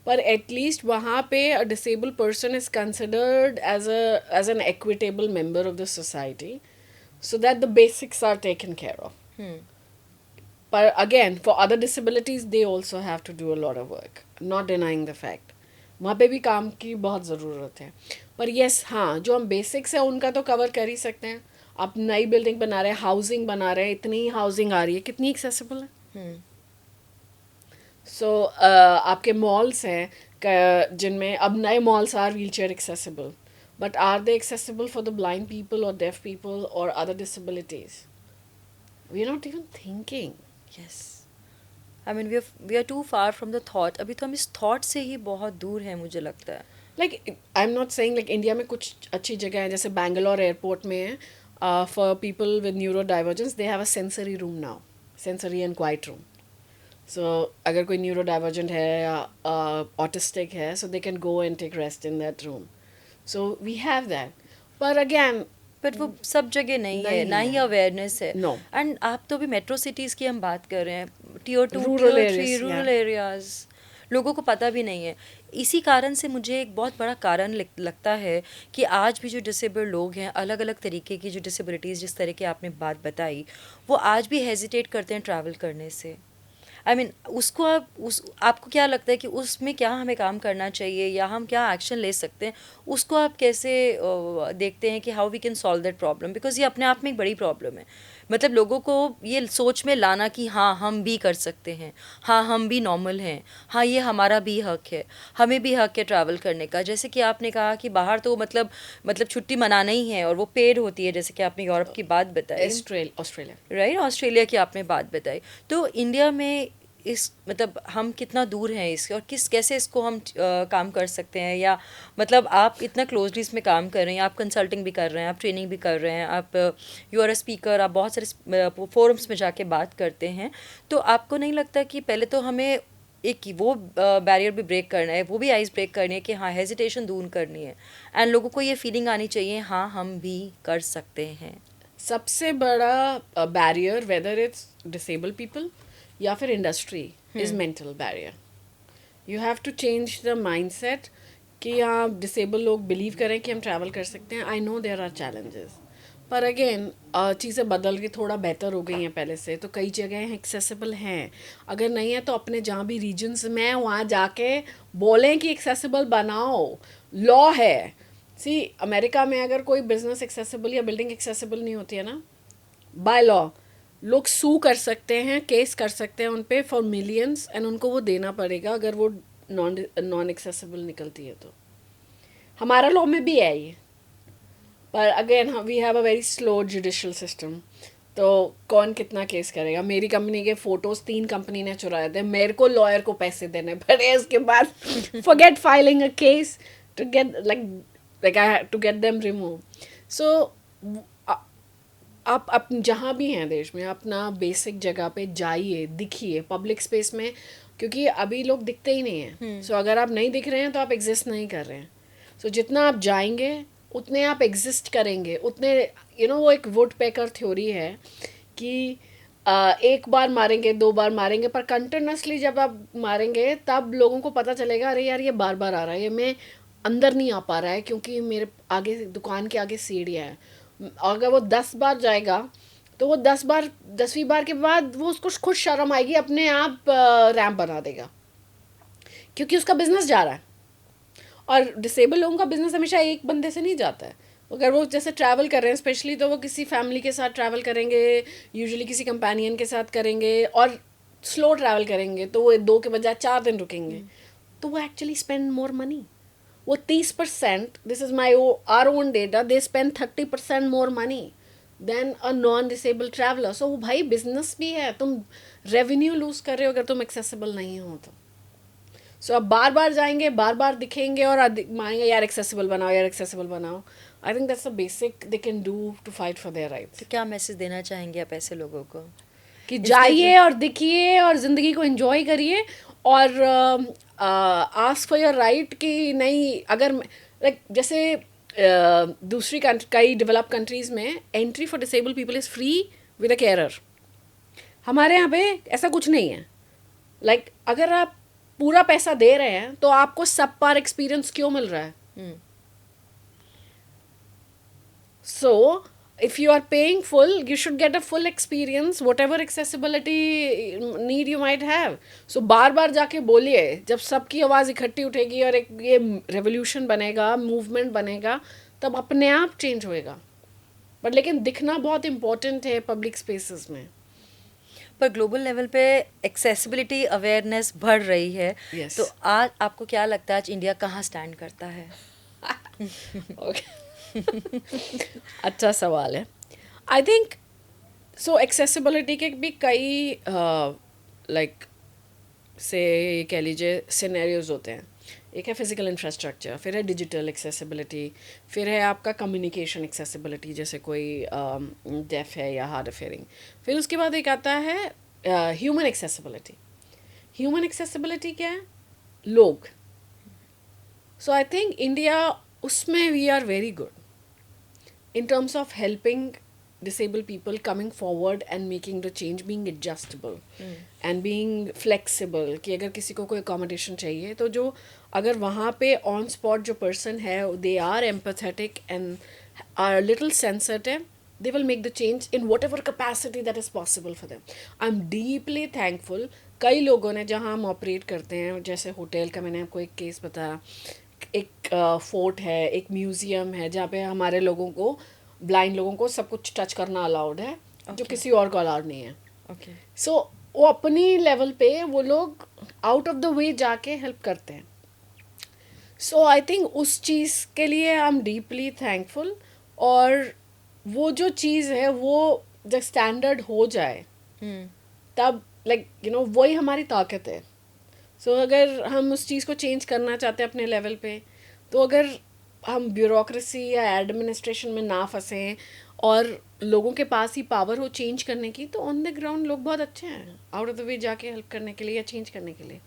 [SPEAKER 2] पर एटलीस्ट वहाँ पे a disable person is considered as an equitable member of the society so that the basics are taken care of. But again, for other disabilities, they also have to do a lot of work. Not denying the fact. वहाँ पे भी काम की बहुत ज़रूरत है. पर yes, हाँ, जो हम बेसिक्स है उनका तो कवर कर ही सकते हैं. आप नई बिल्डिंग बना रहे हैं, हाउसिंग बना रहे हैं, इतनी हाउसिंग आ रही है, कितनी एक्सेसिबल है. सो आपके मॉल्स हैं जिनमें अब नए malls are wheel chair accessible, but are they accessible for the blind people और डेफ पीपल और other disabilities? We are not even thinking.
[SPEAKER 1] Yes, I mean we are too far from the thought. अभी तो हम इस thought से ही बहुत दूर हैं, मुझे लगता है.
[SPEAKER 2] Like I am not saying like India में कुछ अच्छी जगह है, जैसे बैंगलोर एयरपोर्ट में है for people with neurodivergence, they have a sensory room now, sensory and quiet room. So अगर कोई न्यूरो डाइवर्जेंट है या ऑटिस्टिक है, so they can go and take rest in that room. So we have that. पर again
[SPEAKER 1] but वो सब जगह नहीं है,
[SPEAKER 2] नहीं
[SPEAKER 1] ना ही
[SPEAKER 2] है.
[SPEAKER 1] अवेयरनेस है.
[SPEAKER 2] No.
[SPEAKER 1] एंड आप तो भी मेट्रो सिटीज़ की हम बात कर रहे हैं, tier 2
[SPEAKER 2] Rural
[SPEAKER 1] tier 3
[SPEAKER 2] areas,
[SPEAKER 1] rural
[SPEAKER 2] yeah.
[SPEAKER 1] Areas, लोगों को पता भी नहीं है. इसी कारण से मुझे एक बहुत बड़ा कारण लगता है कि आज भी जो डिसेबल्ड लोग हैं, अलग अलग तरीके की जो डिसेबिलिटीज़, जिस तरह की आपने बात बताई, वो आज भी हेजिटेट करते हैं ट्रैवल करने से. आई मीन उसको आपको क्या लगता है कि उसमें क्या हमें काम करना चाहिए या हम क्या एक्शन ले सकते हैं, उसको आप कैसे देखते हैं कि how we can solve that problem, because ये अपने आप में एक बड़ी प्रॉब्लम है. मतलब लोगों को ये सोच में लाना कि हाँ हम भी कर सकते हैं, हाँ हम भी नॉर्मल हैं, हाँ ये हमारा भी हक है, हमें भी हक है ट्रैवल करने का. जैसे कि आपने कहा कि बाहर तो मतलब छुट्टी मनाना ही है और वो पेड होती है, जैसे कि आपने यूरोप की बात बताई,
[SPEAKER 2] ऑस्ट्रेलिया.
[SPEAKER 1] राइट, ऑस्ट्रेलिया की आपने बात बताई. तो इंडिया में इस मतलब हम कितना दूर हैं इसके, और कैसे इसको हम काम कर सकते हैं, या मतलब आप इतना क्लोजली इसमें काम कर रहे हैं, आप कंसल्टिंग भी कर रहे हैं, आप ट्रेनिंग भी कर रहे हैं, आप यू आर अ स्पीकर, आप बहुत सारे फोरम्स में जाके बात करते हैं. तो आपको नहीं लगता कि पहले तो हमें एक वो बैरियर भी ब्रेक करना है, वो भी आइस ब्रेक करनी है कि हाँ हेजिटेशन दूर करनी है, एंड लोगों को ये फीलिंग आनी चाहिए हाँ हम भी कर सकते हैं.
[SPEAKER 2] सबसे बड़ा barrier, whether it's disable people या फिर industry, is mental barrier. You have to change the mindset कि हाँ डिसेबल लोग बिलीव करें कि हम ट्रैवल कर सकते हैं. I know there are challenges, पर अगेन चीज़ें बदल के थोड़ा बेहतर हो गई हैं पहले से, तो कई जगह एक्सेसिबल हैं. अगर नहीं है तो अपने जहाँ भी रीजन्स में वहाँ जाके बोलें कि एक्सेसिबल बनाओ. लॉ है. सी अमेरिका में अगर कोई बिजनेस एक्सेसिबल या बिल्डिंग एक्सेसिबल नहीं होती है ना, बाय लॉ लोग सू कर सकते हैं, केस कर सकते हैं उन पे फॉर मिलियंस, एंड उनको वो देना पड़ेगा अगर वो नॉन एक्सेसिबल निकलती है तो. हमारा लॉ में भी है ये, पर again we have a very slow judicial system. तो कौन कितना केस करेगा? मेरी कंपनी के फोटोज 3 कंपनी ने चुराए थे, मेरे को लॉयर को पैसे देने पड़े उसके बाद forget filing a case to get like I had to get them remove. So आप जहाँ भी हैं देश में, अपना बेसिक जगह पे जाइए, दिखिए पब्लिक स्पेस में, क्योंकि अभी लोग दिखते ही नहीं हैं. सो अगर आप नहीं दिख रहे हैं तो आप एग्जिस्ट नहीं कर रहे हैं. सो जितना आप जाएंगे उतने आप एग्जिस्ट करेंगे, उतने वो एक वुड पेकर थ्योरी है कि एक बार मारेंगे, 2 बार मारेंगे, पर कंटिन्यूसली जब आप मारेंगे तब लोगों को पता चलेगा अरे यार ये बार बार आ रहा है, ये मैं अंदर नहीं आ पा रहा है क्योंकि मेरे आगे दुकान के आगे सीढ़ियाँ हैं, अगर वो 10 बार जाएगा तो वो 10 बार 10वीं बार के बाद वो उसको खुद शर्म आएगी, अपने आप रैंप बना देगा क्योंकि उसका बिजनेस जा रहा है। और डिसेबल लोगों का बिजनेस हमेशा एक बंदे से नहीं जाता है। अगर वो जैसे ट्रैवल कर रहे हैं स्पेशली, तो वो किसी फैमिली के साथ ट्रैवल करेंगे, यूजुअली किसी कंपेनियन के साथ करेंगे, और स्लो ट्रैवल करेंगे तो वो 2 के बजाय 4 दिन रुकेंगे, तो वो एक्चुअली स्पेंड मोर मनी। वो 30%, this is my our own data, they spend 30% more money than a non disable traveller. So वो भाई बिजनेस भी है, तुम रेवेन्यू लूज कर रहे हो अगर तुम एक्सेसिबल नहीं हो तो। सो अब बार बार जाएंगे, बार बार दिखेंगे और मांगेंगे यार एक्सेसिबल बनाओ, यार एक्सेसिबल बनाओ। I think that's the basic they can do to fight for their rights.
[SPEAKER 1] तो क्या मैसेज देना चाहेंगे आप ऐसे लोगों को
[SPEAKER 2] कि
[SPEAKER 1] इसके
[SPEAKER 2] जाइए और दिखिए और ज़िंदगी को एंजॉय करिए, और आस्क फॉर योर राइट कि नहीं, अगर लाइक जैसे दूसरी कई डेवलप कंट्रीज़ में entry for disable people is free with a carer. हमारे यहाँ पे ऐसा कुछ नहीं है। लाइक अगर आप पूरा पैसा दे रहे हैं तो आपको सब पार एक्सपीरियंस क्यों मिल रहा है? So, if you are paying full, you should get a full experience, whatever accessibility need you might have. So, बार बार जाके बोलिए, जब सबकी आवाज़ इकट्ठी उठेगी और एक ये रेवोल्यूशन बनेगा, मूवमेंट बनेगा, तब अपने आप चेंज होएगा। बट लेकिन दिखना बहुत इम्पोर्टेंट है पब्लिक स्पेसेस में।
[SPEAKER 1] पर ग्लोबल लेवल पे एक्सेसिबिलिटी अवेयरनेस बढ़ रही है।
[SPEAKER 2] Yes.
[SPEAKER 1] तो आज आपको क्या लगता है आज इंडिया कहाँ स्टैंड करता है?
[SPEAKER 2] अच्छा सवाल है। आई थिंक सो एक्सेसिबिलिटी के भी कई लाइक से कह लीजिए सिनेरियोज होते हैं। एक है फिजिकल इंफ्रास्ट्रक्चर, फिर है डिजिटल एक्सेसिबिलिटी, फिर है आपका कम्युनिकेशन एक्सेसिबिलिटी, जैसे कोई डेफ है या हार्ड ऑफ हियरिंग। फिर उसके बाद एक आता है ह्यूमन एक्सेसिबिलिटी। ह्यूमन एक्सेसिबिलिटी क्या है? लोग। सो आई थिंक इंडिया उसमें we are very good in terms of helping disabled people coming forward and making the change, being adjustable and being flexible, कि अगर किसी को कोई accommodation चाहिए तो जो अगर वहाँ पे on spot जो person है they are empathetic and are a little sensitive, they will make the change in whatever capacity that is possible for them. I'm deeply thankful। कई लोगों ने जहाँ हम ऑपरेट करते हैं, जैसे होटल का मैंने आपको एक केस बताया, एक फोर्ट है, एक म्यूज़ियम है जहाँ पे हमारे लोगों को, ब्लाइंड लोगों को सब कुछ टच करना अलाउड है, जो किसी और को अलाउड नहीं है।
[SPEAKER 1] ओके।
[SPEAKER 2] सो वो अपनी लेवल पे वो लोग आउट ऑफ द वे जाके हेल्प करते हैं। सो आई थिंक उस चीज़ के लिए आई एम डीपली थैंकफुल। और वो जो चीज़ है वो जब स्टैंडर्ड हो जाए तब लाइक यू नो वही हमारी ताकत है। सो अगर हम उस चीज़ को चेंज करना चाहते हैं अपने लेवल पे, तो अगर हम ब्यूरोक्रेसी या एडमिनिस्ट्रेशन में ना फंसें और लोगों के पास ही पावर हो चेंज करने की, तो ऑन द ग्राउंड लोग बहुत अच्छे हैं आउट ऑफ द वे जाके हेल्प करने के लिए या चेंज करने के लिए।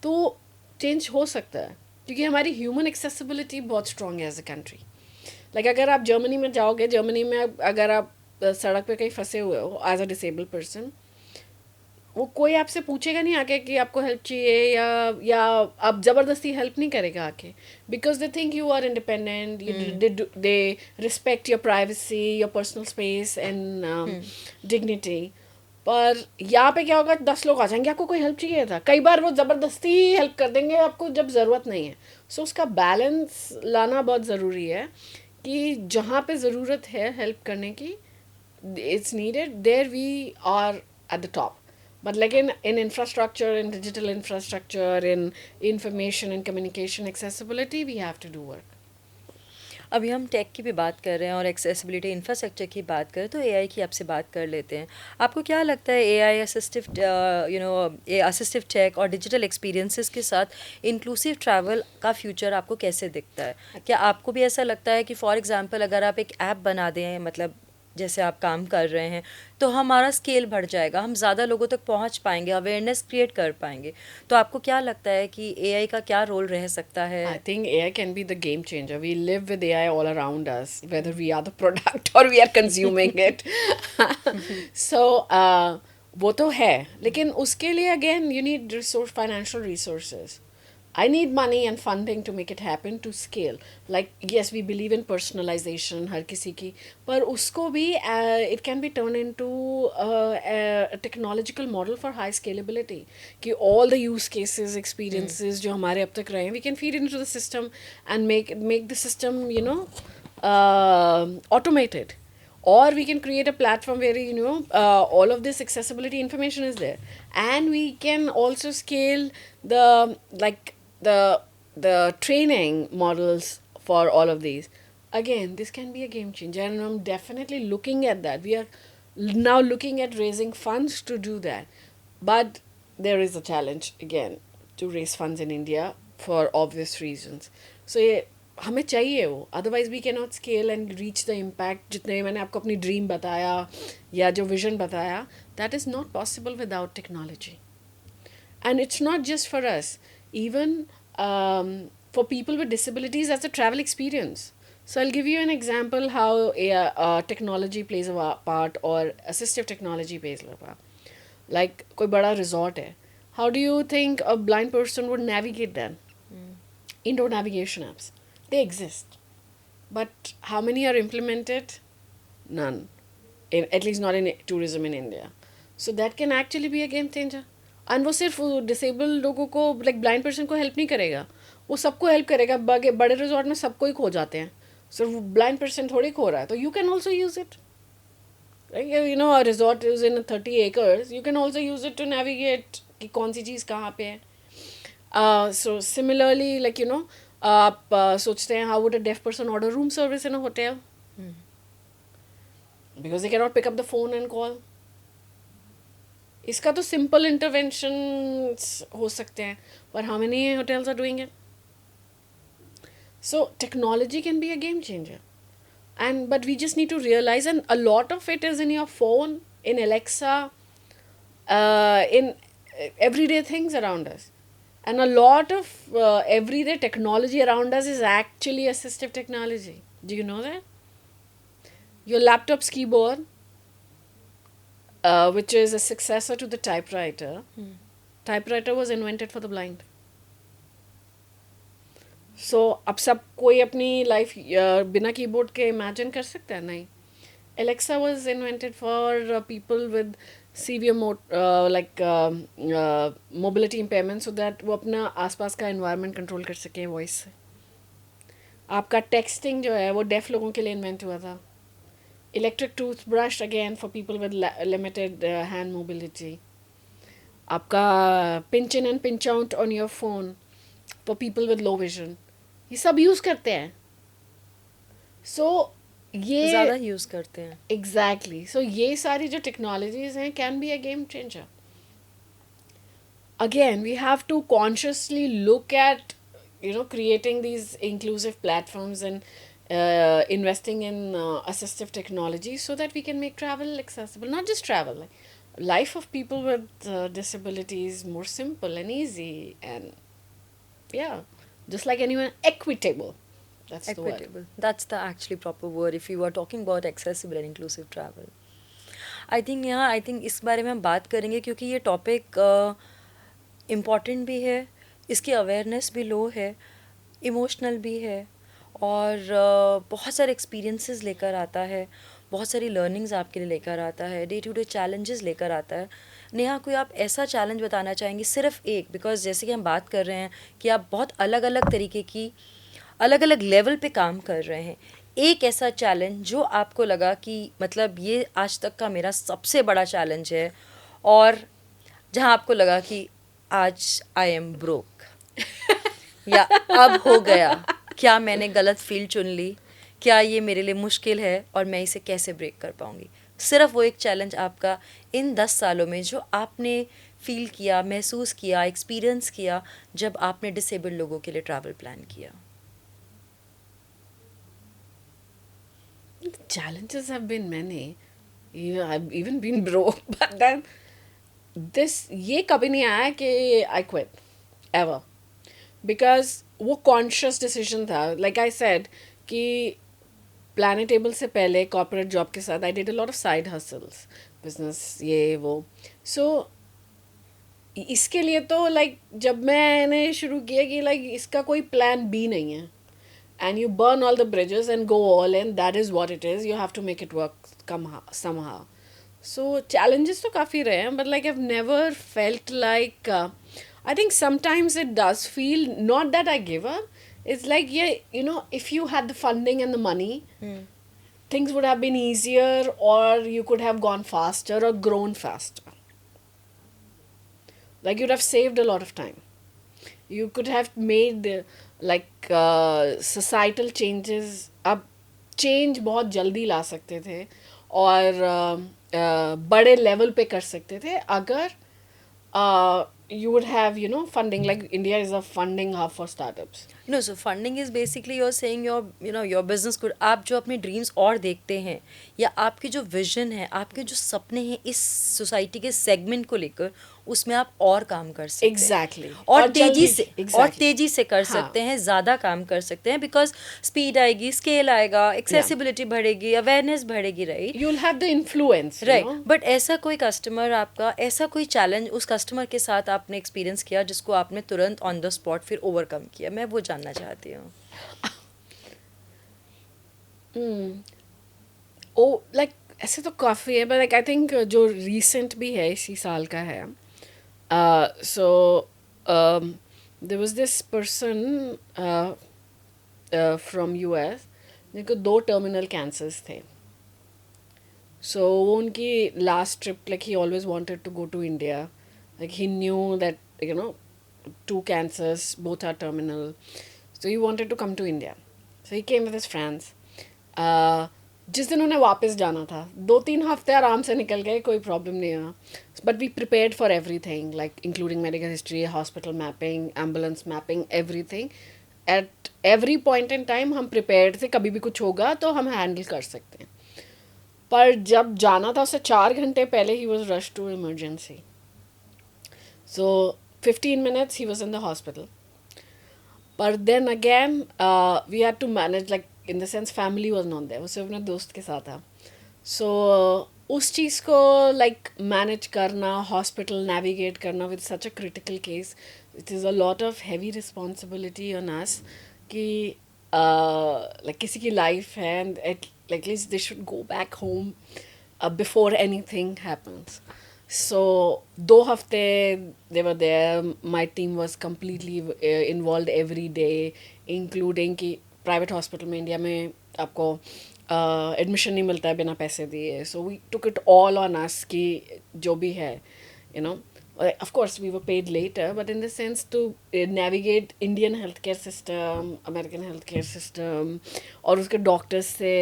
[SPEAKER 2] तो चेंज हो सकता है क्योंकि हमारी ह्यूमन एक्सेसिबिलिटी बहुत स्ट्रॉन्ग है एज अ कंट्री। लाइक अगर आप जर्मनी में जाओगे, जर्मनी में अगर आप सड़क पे कहीं फंसे हुए हो एज अ डिसेबल पर्सन, वो कोई आपसे पूछेगा नहीं आके कि आपको हेल्प चाहिए, या आप ज़बरदस्ती हेल्प नहीं करेगा आके, because they think you are independent, they respect your privacy, your personal space and dignity. पर यहाँ पे क्या होगा, 10 लोग आ जाएंगे, आपको कोई हेल्प चाहिए था, कई बार वो ज़बरदस्ती हेल्प कर देंगे आपको जब ज़रूरत नहीं है। सो उसका बैलेंस लाना बहुत ज़रूरी है कि जहाँ पे ज़रूरत है हेल्प करने की, it's needed, there we are at the top. But like in infrastructure, in digital infrastructure, in information and communication accessibility, we have to do work.
[SPEAKER 1] अभी हम टेक की भी बात कर रहे हैं और एक्सेसिबिलिटी इंफ्रास्ट्रक्चर की बात करें तो एआई की आपसे बात कर लेते हैं। आपको क्या लगता है एआई असिस्टिव असिस्टिव टेक और डिजिटल एक्सपीरियंसेस के साथ इंक्लूसिव ट्रैवल का फ्यूचर आपको कैसे दिखता है? क्या आपको भी ऐसा लगता है कि फॉर एग्जांपल अगर आप एक ऐप बना दें, मतलब जैसे आप काम कर रहे हैं, तो हमारा स्केल बढ़ जाएगा, हम ज़्यादा लोगों तक पहुंच पाएंगे, अवेयरनेस क्रिएट कर पाएंगे। तो आपको क्या लगता है कि एआई का क्या रोल रह सकता है?
[SPEAKER 2] I think AI can be the game changer. We live with AI all around us, whether we are the product or we are consuming it. So, वो तो है, लेकिन उसके लिए again you need resource, financial resources. I need money and funding to make it happen to scale. Like yes, we believe in personalization, हर किसी की, पर उसको भी it can be turned into a technological model for high scalability. कि all the use cases, experiences जो हमारे अब तक रहे हैं, we can feed into the system and make the system, you know, automated. Or we can create a platform where, you know, all of this accessibility information is there, and we can also scale the, like, the training models for all of these. Again, this can be a game changer, and I'm definitely looking at that. We are now looking at raising funds to do that, but there is a challenge again to raise funds in India for obvious reasons. So ये हमें चाहिए वो, otherwise we can not scale and reach the impact जितने मैंने आपको अपनी dream बताया या जो विजन बताया, that is not possible without technology. And it's not just for us, even for people with disabilities as a travel experience. So I'll give you an example how technology plays a part, or assistive technology plays a part. Like कोई बड़ा resort है, how do you think a blind person would navigate then? Indoor navigation apps, they exist, but how many are implemented? None. At least not in tourism in India. So that can actually be a game changer. And वो सिर्फ disabled लोगों को, like blind person को help नहीं करेगा, वो सबको help करेगा. बड़े रिजॉर्ट में सबको ही खो जाते हैं, सिर्फ ब्लाइंड पर्सन थोड़ी खो रहा है. तो you can also use it. You know, a resort is in 30 acres, you can also use it to navigate कि कौन सी चीज़ कहाँ पे है. So similarly, like you know, आप सोचते हैं how would a deaf person order room service in a hotel, because they can not pick up the phone and call. इसका तो सिंपल इंटरवेंशन हो सकते हैं, पर how many hotels are doing it? So technology can be a game changer, and but we just need to realize, and a lot of it is in your phone, in Alexa, in everyday things around us. And a lot of everyday technology around us is actually assistive technology. Do you know that? Your laptop's keyboard, which is a successor to the typewriter. Typewriter was invented for the blind. So अब सब कोई अपनी life बिना keyboard के imagine कर सकता है? नहीं. Alexa was invented for people with severe mobility impairment, so that वो अपना आसपास का environment control कर सके वॉइस से. आपका टेक्सटिंग जो है वो डेफ लोगों के लिए इन्वेंट हुआ था. Electric toothbrush again for people with limited hand mobility. आपका pinch in and pinch out on your phone for people with low vision, ये सब यूज़ करते हैं. सो ये
[SPEAKER 1] ज़्यादा यूज़ करते हैं.
[SPEAKER 2] एग्जैक्टली. सो ये सारी जो टेक्नोलॉजीज हैं can be a game changer. Again, we have to consciously look at, you know, creating these inclusive platforms and investing in assistive technology so that we can make travel accessible. Not just travel, like life of people with disabilities more simple and easy, and yeah, just like anyone, equitable. That's the word.
[SPEAKER 1] Equitable. That's the actually proper word if you are talking about accessible and inclusive travel. I think इस बारे में हम बात करेंगे क्योंकि ये topic important भी है, इसकी अवेयरनेस भी लो है, इमोशनल भी है, और बहुत सारे एक्सपीरियंसेस लेकर आता है, बहुत सारी लर्निंग्स आपके लिए लेकर आता है, डे टू डे चैलेंजेस लेकर आता है. नेहा, कोई आप ऐसा चैलेंज बताना चाहेंगे, सिर्फ एक, बिकॉज जैसे कि हम बात कर रहे हैं कि आप बहुत अलग अलग तरीके की अलग अलग लेवल पे काम कर रहे हैं, एक ऐसा चैलेंज जो आपको लगा कि मतलब ये आज तक का मेरा सबसे बड़ा चैलेंज है, और जहाँ आपको लगा कि आज आई एम ब्रोक, या अब हो गया, क्या मैंने गलत फील्ड चुन ली, क्या ये मेरे लिए मुश्किल है और मैं इसे कैसे ब्रेक कर पाऊँगी? सिर्फ वो एक चैलेंज आपका इन 10 सालों में जो आपने फील किया, महसूस किया, एक्सपीरियंस किया जब आपने डिसेबल्ड लोगों के लिए ट्रैवल प्लान किया.
[SPEAKER 2] Challenges have been many. You know, I've even been broke, but then this ये कभी नहीं आया कि I quit ever, because वो conscious decision था. Like I said कि Planetable से पहले corporate job के साथ I did a lot of side hustles, business ये वो. So इसके लिए तो लाइक जब मैंने शुरू किया कि लाइक इसका कोई प्लान बी नहीं है, and you burn all the bridges and go all in, that is what it is, you have to make it work somehow. So challenges तो काफ़ी रहे हैं, but like I've never felt like I think sometimes it does feel not that I give up, it's like, yeah, you know, if you had the funding and the money, things would have been easier, or you could have gone faster or grown faster. Like you'd have saved a lot of time, you could have made societal changes. अब change बहुत जल्दी ला सकते थे और बड़े level पे कर सकते थे अगर you would have, you know, funding. Like India is a funding hub for startups.
[SPEAKER 1] No, so funding is basically your saying your your business could, आप जो अपने ड्रीम्स और देखते हैं या आपके जो विजन है, आपके जो सपने हैं इस सोसाइटी के सेगमेंट को लेकर, उसमें आप और काम कर सकते हैं
[SPEAKER 2] Exactly.
[SPEAKER 1] और
[SPEAKER 2] और
[SPEAKER 1] तेजी
[SPEAKER 2] जल्दी,
[SPEAKER 1] से और
[SPEAKER 2] exactly.
[SPEAKER 1] तेजी से कर
[SPEAKER 2] हाँ.
[SPEAKER 1] सकते हैं, ज़्यादा काम कर सकते हैं, बिकॉज स्पीड आएगी, स्केल आएगा, एक्सेसिबिलिटी बढ़ेगी, अवेयरनेस बढ़ेगी, right?
[SPEAKER 2] You'll have the influence, you
[SPEAKER 1] right,
[SPEAKER 2] know.
[SPEAKER 1] But ऐसा कोई कस्टमर आपका, ऐसा कोई चैलेंज उस कस्टमर के साथ आपने एक्सपीरियंस किया जिसको आपने तुरंत ऑन द स्पॉट फिर ओवरकम किया? मैं वो जानना चाहती हूँ.
[SPEAKER 2] ओ लाइक ऐसे तो काफ़ी है, बट लाइक आई थिंक जो रीसेंट भी है इसी साल का है. So there was this person from US जिनको 2 टर्मिनल कैंसर्स थे. सो वो उनकी last trip, like he always wanted to go to India, like he knew that, you know, 2 cancers, both are terminal. So he wanted to come to India. So he came with his friends. जिस दिन उन्हें वापस जाना था, 2-3 हफ्ते आराम से निकल गए, कोई प्रॉब्लम नहीं हुआ. But we prepared for everything, like including medical history, hospital mapping, ambulance mapping, everything. At every point in time हम प्रिपेयर्ड थे, कभी भी कुछ होगा तो हम हैंडल कर सकते हैं. पर जब जाना था उससे 4 घंटे पहले ही was rush to emergency. So 15 minutes he was in the hospital. But then again, we had to manage, like in the sense family was not there. वो सिर्फ अपने दोस्त के साथ था. So उस चीज़ को like manage करना, hospital navigate करना with such a critical case, it is a lot of heavy responsibility on us. कि like किसी की life है, and at least they should go back home before anything happens. So 2 हफ्ते they were there. My team was completely involved every day, including कि private hospital में India में आपको admission नहीं मिलता है बिना पैसे दिए. So we took it all on us कि जो भी है, you know. Of course we were paid later, but in the sense to navigate Indian healthcare system, American healthcare system, और उसके doctors से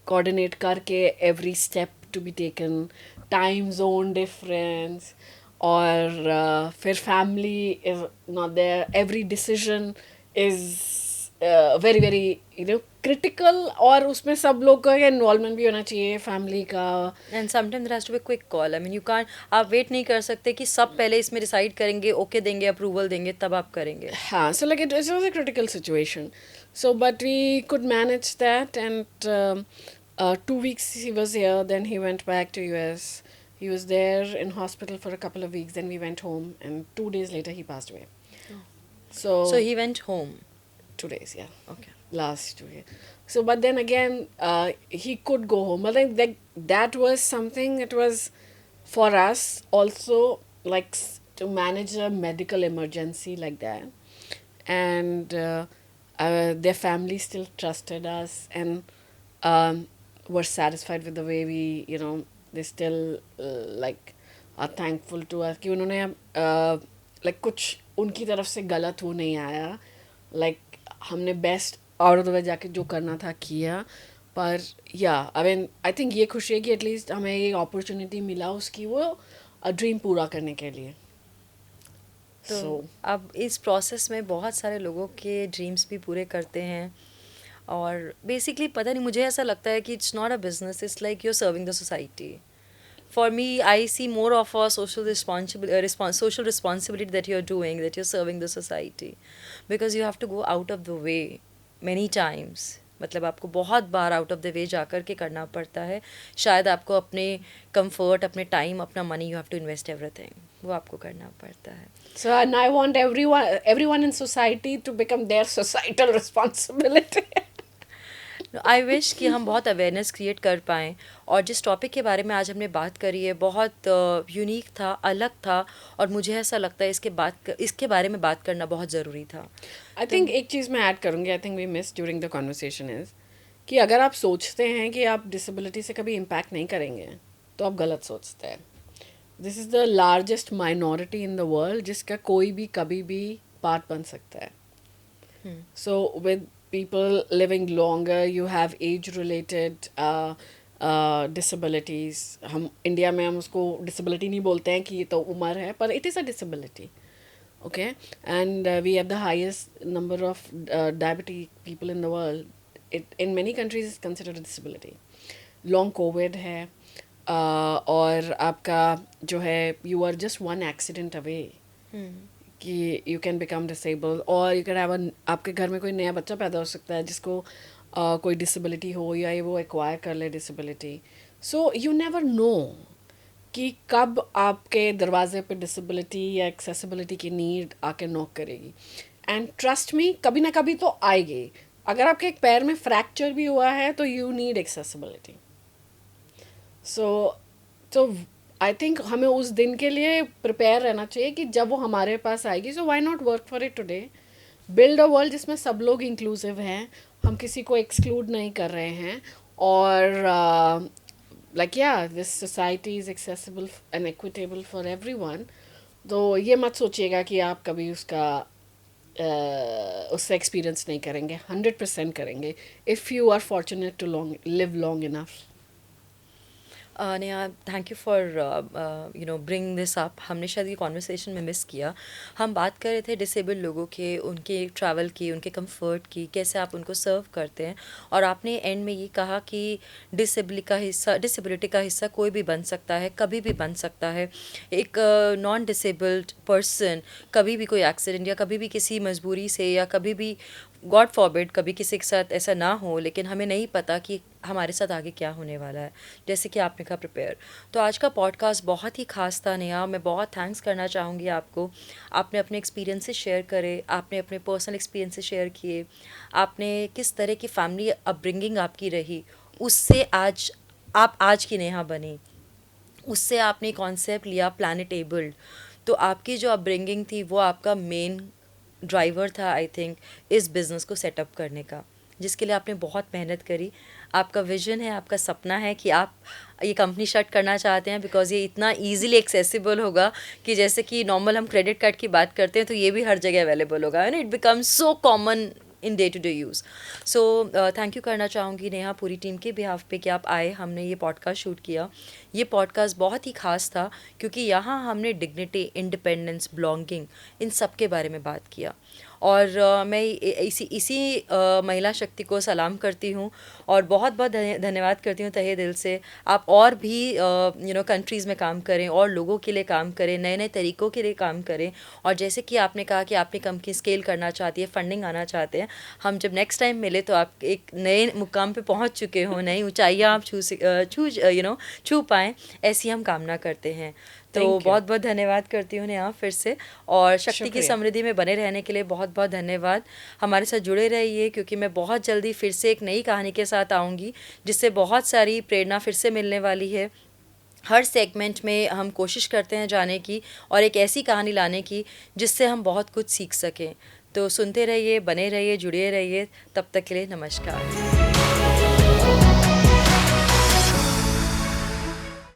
[SPEAKER 2] coordinate करके every step to be taken, time zone difference, और फिर family is not there, every decision is very very, you know, critical, और उसमें सब लोग का इन्वॉल्वमेंट भी होना चाहिए, फैमिली का.
[SPEAKER 1] And sometimes there has to be quick call. I mean you can't, आप वेट नहीं कर सकते कि सब पहले इसमें डिसाइड करेंगे, ओके देंगे, अप्रूवल देंगे, तब आप करेंगे.
[SPEAKER 2] हाँ, so like it was a critical situation. So but we could manage that, and 2 weeks he was here, then he went back to US. He was there in hospital for a couple of weeks, then we went home, and 2 days later he passed away.
[SPEAKER 1] So he went home.
[SPEAKER 2] 2 days, yeah.
[SPEAKER 1] Okay.
[SPEAKER 2] Last 2 years. So, but then again, he could go home. But then that was something. It was for us also, like to manage a medical emergency like that, and their family still trusted us and were satisfied with the way we, you know, they still like are thankful to us कि उन्होंने like कुछ उनकी तरफ से गलत वो नहीं आया. Like हमने best out of the way जाके जो करना था किया. पर या आई मीन आई थिंक ये खुशी है कि एटलीस्ट हमें ये अपॉर्चुनिटी मिला उसकी वो ड्रीम पूरा करने के लिए.
[SPEAKER 1] तो अब इस प्रोसेस में बहुत सारे लोगों के ड्रीम्स भी पूरे करते हैं, और बेसिकली पता नहीं, मुझे ऐसा लगता है कि it's not a business, it's like you are serving the society. For me, I see more of a social responsibility that you're doing, that you're serving the society, because you have to go out of the way many times. मतलब आपको बहुत बार out of the way जा कर के करना पड़ता है. शायद आपको अपने कंफर्ट, अपने टाइम, अपना money, you have to invest everything. वो आपको करना पड़ता है।
[SPEAKER 2] So and I want everyone in society to become their societal responsibility.
[SPEAKER 1] I wish कि हम बहुत अवेयरनेस क्रिएट कर पाएँ, और जिस टॉपिक के बारे में आज हमने बात करी है बहुत यूनिक था, अलग था, और मुझे ऐसा लगता है इसके बारे में बात करना बहुत ज़रूरी था।
[SPEAKER 2] आई थिंक एक चीज़ मैं ऐड करूँगी, I think we miss during the conversation is कि अगर आप सोचते हैं कि आप डिसेबिलिटी से कभी इम्पैक्ट नहीं करेंगे तो आप गलत सोचते हैं. This is the largest minority in the world जिसका कोई भी कभी भी पार्ट बन सकता है. So with people living longer, you have age-related disabilities. हम इंडिया में हम उसको disability नहीं बोलते हैं कि ये तो उम्र है, पर it is a disability. Okay, and we have the highest number of diabetic people in the world. It in many countries is considered a disability. Long COVID है, और आपका जो है you are just one accident away कि you can become disable, और you can have आपके घर में कोई नया बच्चा पैदा हो सकता है जिसको कोई डिसेबिलिटी हो या ये वो एक्वायर कर ले disability. So you never know कि कब आपके दरवाजे पे डिसेबिलिटी या एक्सेसिबिलिटी की नीड आके नॉक करेगी. एंड ट्रस्ट मी, कभी ना कभी तो आएगी. अगर आपके एक पैर में फ्रैक्चर भी हुआ है तो यू नीड एक्सेसिबिलिटी. तो आई थिंक हमें उस दिन के लिए प्रिपेयर रहना चाहिए कि जब वो हमारे पास आएगी. So why not work for it today. Build a world जिसमें सब लोग इंक्लूसिव हैं, हम किसी को एक्सक्लूड नहीं कर रहे हैं, और लाइक या this society is accessible and equitable for everyone. तो ये मत सोचिएगा कि आप कभी उससे एक्सपीरियंस नहीं करेंगे. 100% करेंगे if you are fortunate to live long enough.
[SPEAKER 1] Neha, thank you for bring this up. हमने शायद ये कॉन्वर्सेशन में मिस किया. हम बात कर रहे थे डिसेबल लोगों के, उनके ट्रैवल की, उनके कंफर्ट की, कैसे आप उनको सर्व करते हैं, और आपने एंड में ये कहा कि डिसेबिलिटी का हिस्सा कोई भी बन सकता है, कभी भी बन सकता है. एक नॉन डिसेबल्ड पर्सन कभी भी कोई एक्सीडेंट या कभी भी किसी मजबूरी से या कभी भी गॉड फॉरबिड कभी किसी के साथ ऐसा ना हो, लेकिन हमें नहीं पता कि हमारे साथ आगे क्या होने वाला है. जैसे कि आपने कहा प्रिपेयर. तो आज का पॉडकास्ट बहुत ही खास था नेहा. मैं बहुत थैंक्स करना चाहूँगी आपको. आपने अपने एक्सपीरियंसेस शेयर करे, आपने अपने पर्सनल एक्सपीरियंसेस शेयर किए, आपने किस तरह की फैमिली अपब्रिंगिंग आपकी रही, उससे आप आज की नेहा बनी. उससे आपने कॉन्सेप्ट लिया प्लैनेटेबल्ड. तो आपकी जो अपब्रिंगिंग थी वो आपका मेन ड्राइवर था आई थिंक इस बिज़नेस को सेटअप करने का, जिसके लिए आपने बहुत मेहनत करी. आपका विजन है, आपका सपना है कि आप ये कंपनी शट करना चाहते हैं बिकॉज ये इतना इजीली एक्सेसिबल होगा कि जैसे कि नॉर्मल हम क्रेडिट कार्ड की बात करते हैं तो ये भी हर जगह अवेलेबल होगा, and it becomes so common in day to day use. So thank you करना चाहूँगी नेहा पूरी टीम के बिहाफ पे कि आप आए, हमने ये पॉडकास्ट शूट किया. ये पॉडकास्ट बहुत ही ख़ास था क्योंकि यहाँ हमने डिग्निटी, इंडिपेंडेंस, बिलोंगिंग, इन सब के बारे में बात किया. और मैं इसी महिला शक्ति को सलाम करती हूँ और बहुत बहुत धन्यवाद करती हूँ तहे दिल से. आप और भी कंट्रीज़ में काम करें और लोगों के लिए काम करें, नए नए तरीक़ों के लिए काम करें. और जैसे कि आपने कहा कि आपने कंपनी स्केल करना चाहती है, फंडिंग आना चाहते हैं, हम जब नेक्स्ट टाइम मिले तो आप एक नए मुकाम पे पहुँच चुके हो, नई ऊंचाइयाँ आप छू पाएँ, ऐसी हम कामना करते हैं. तो बहुत बहुत धन्यवाद करती हूँ नेहा फिर से, और शक्ति की समृद्धि में बने रहने के लिए बहुत बहुत धन्यवाद. हमारे साथ जुड़े रहिए क्योंकि मैं बहुत जल्दी फिर से एक नई कहानी के साथ आऊँगी जिससे बहुत सारी प्रेरणा फिर से मिलने वाली है. हर सेगमेंट में हम कोशिश करते हैं जाने की और एक ऐसी कहानी लाने की जिससे हम बहुत कुछ सीख सकें. तो सुनते रहिए, बने रहिए, जुड़े रहिए. तब तक के लिए नमस्कार.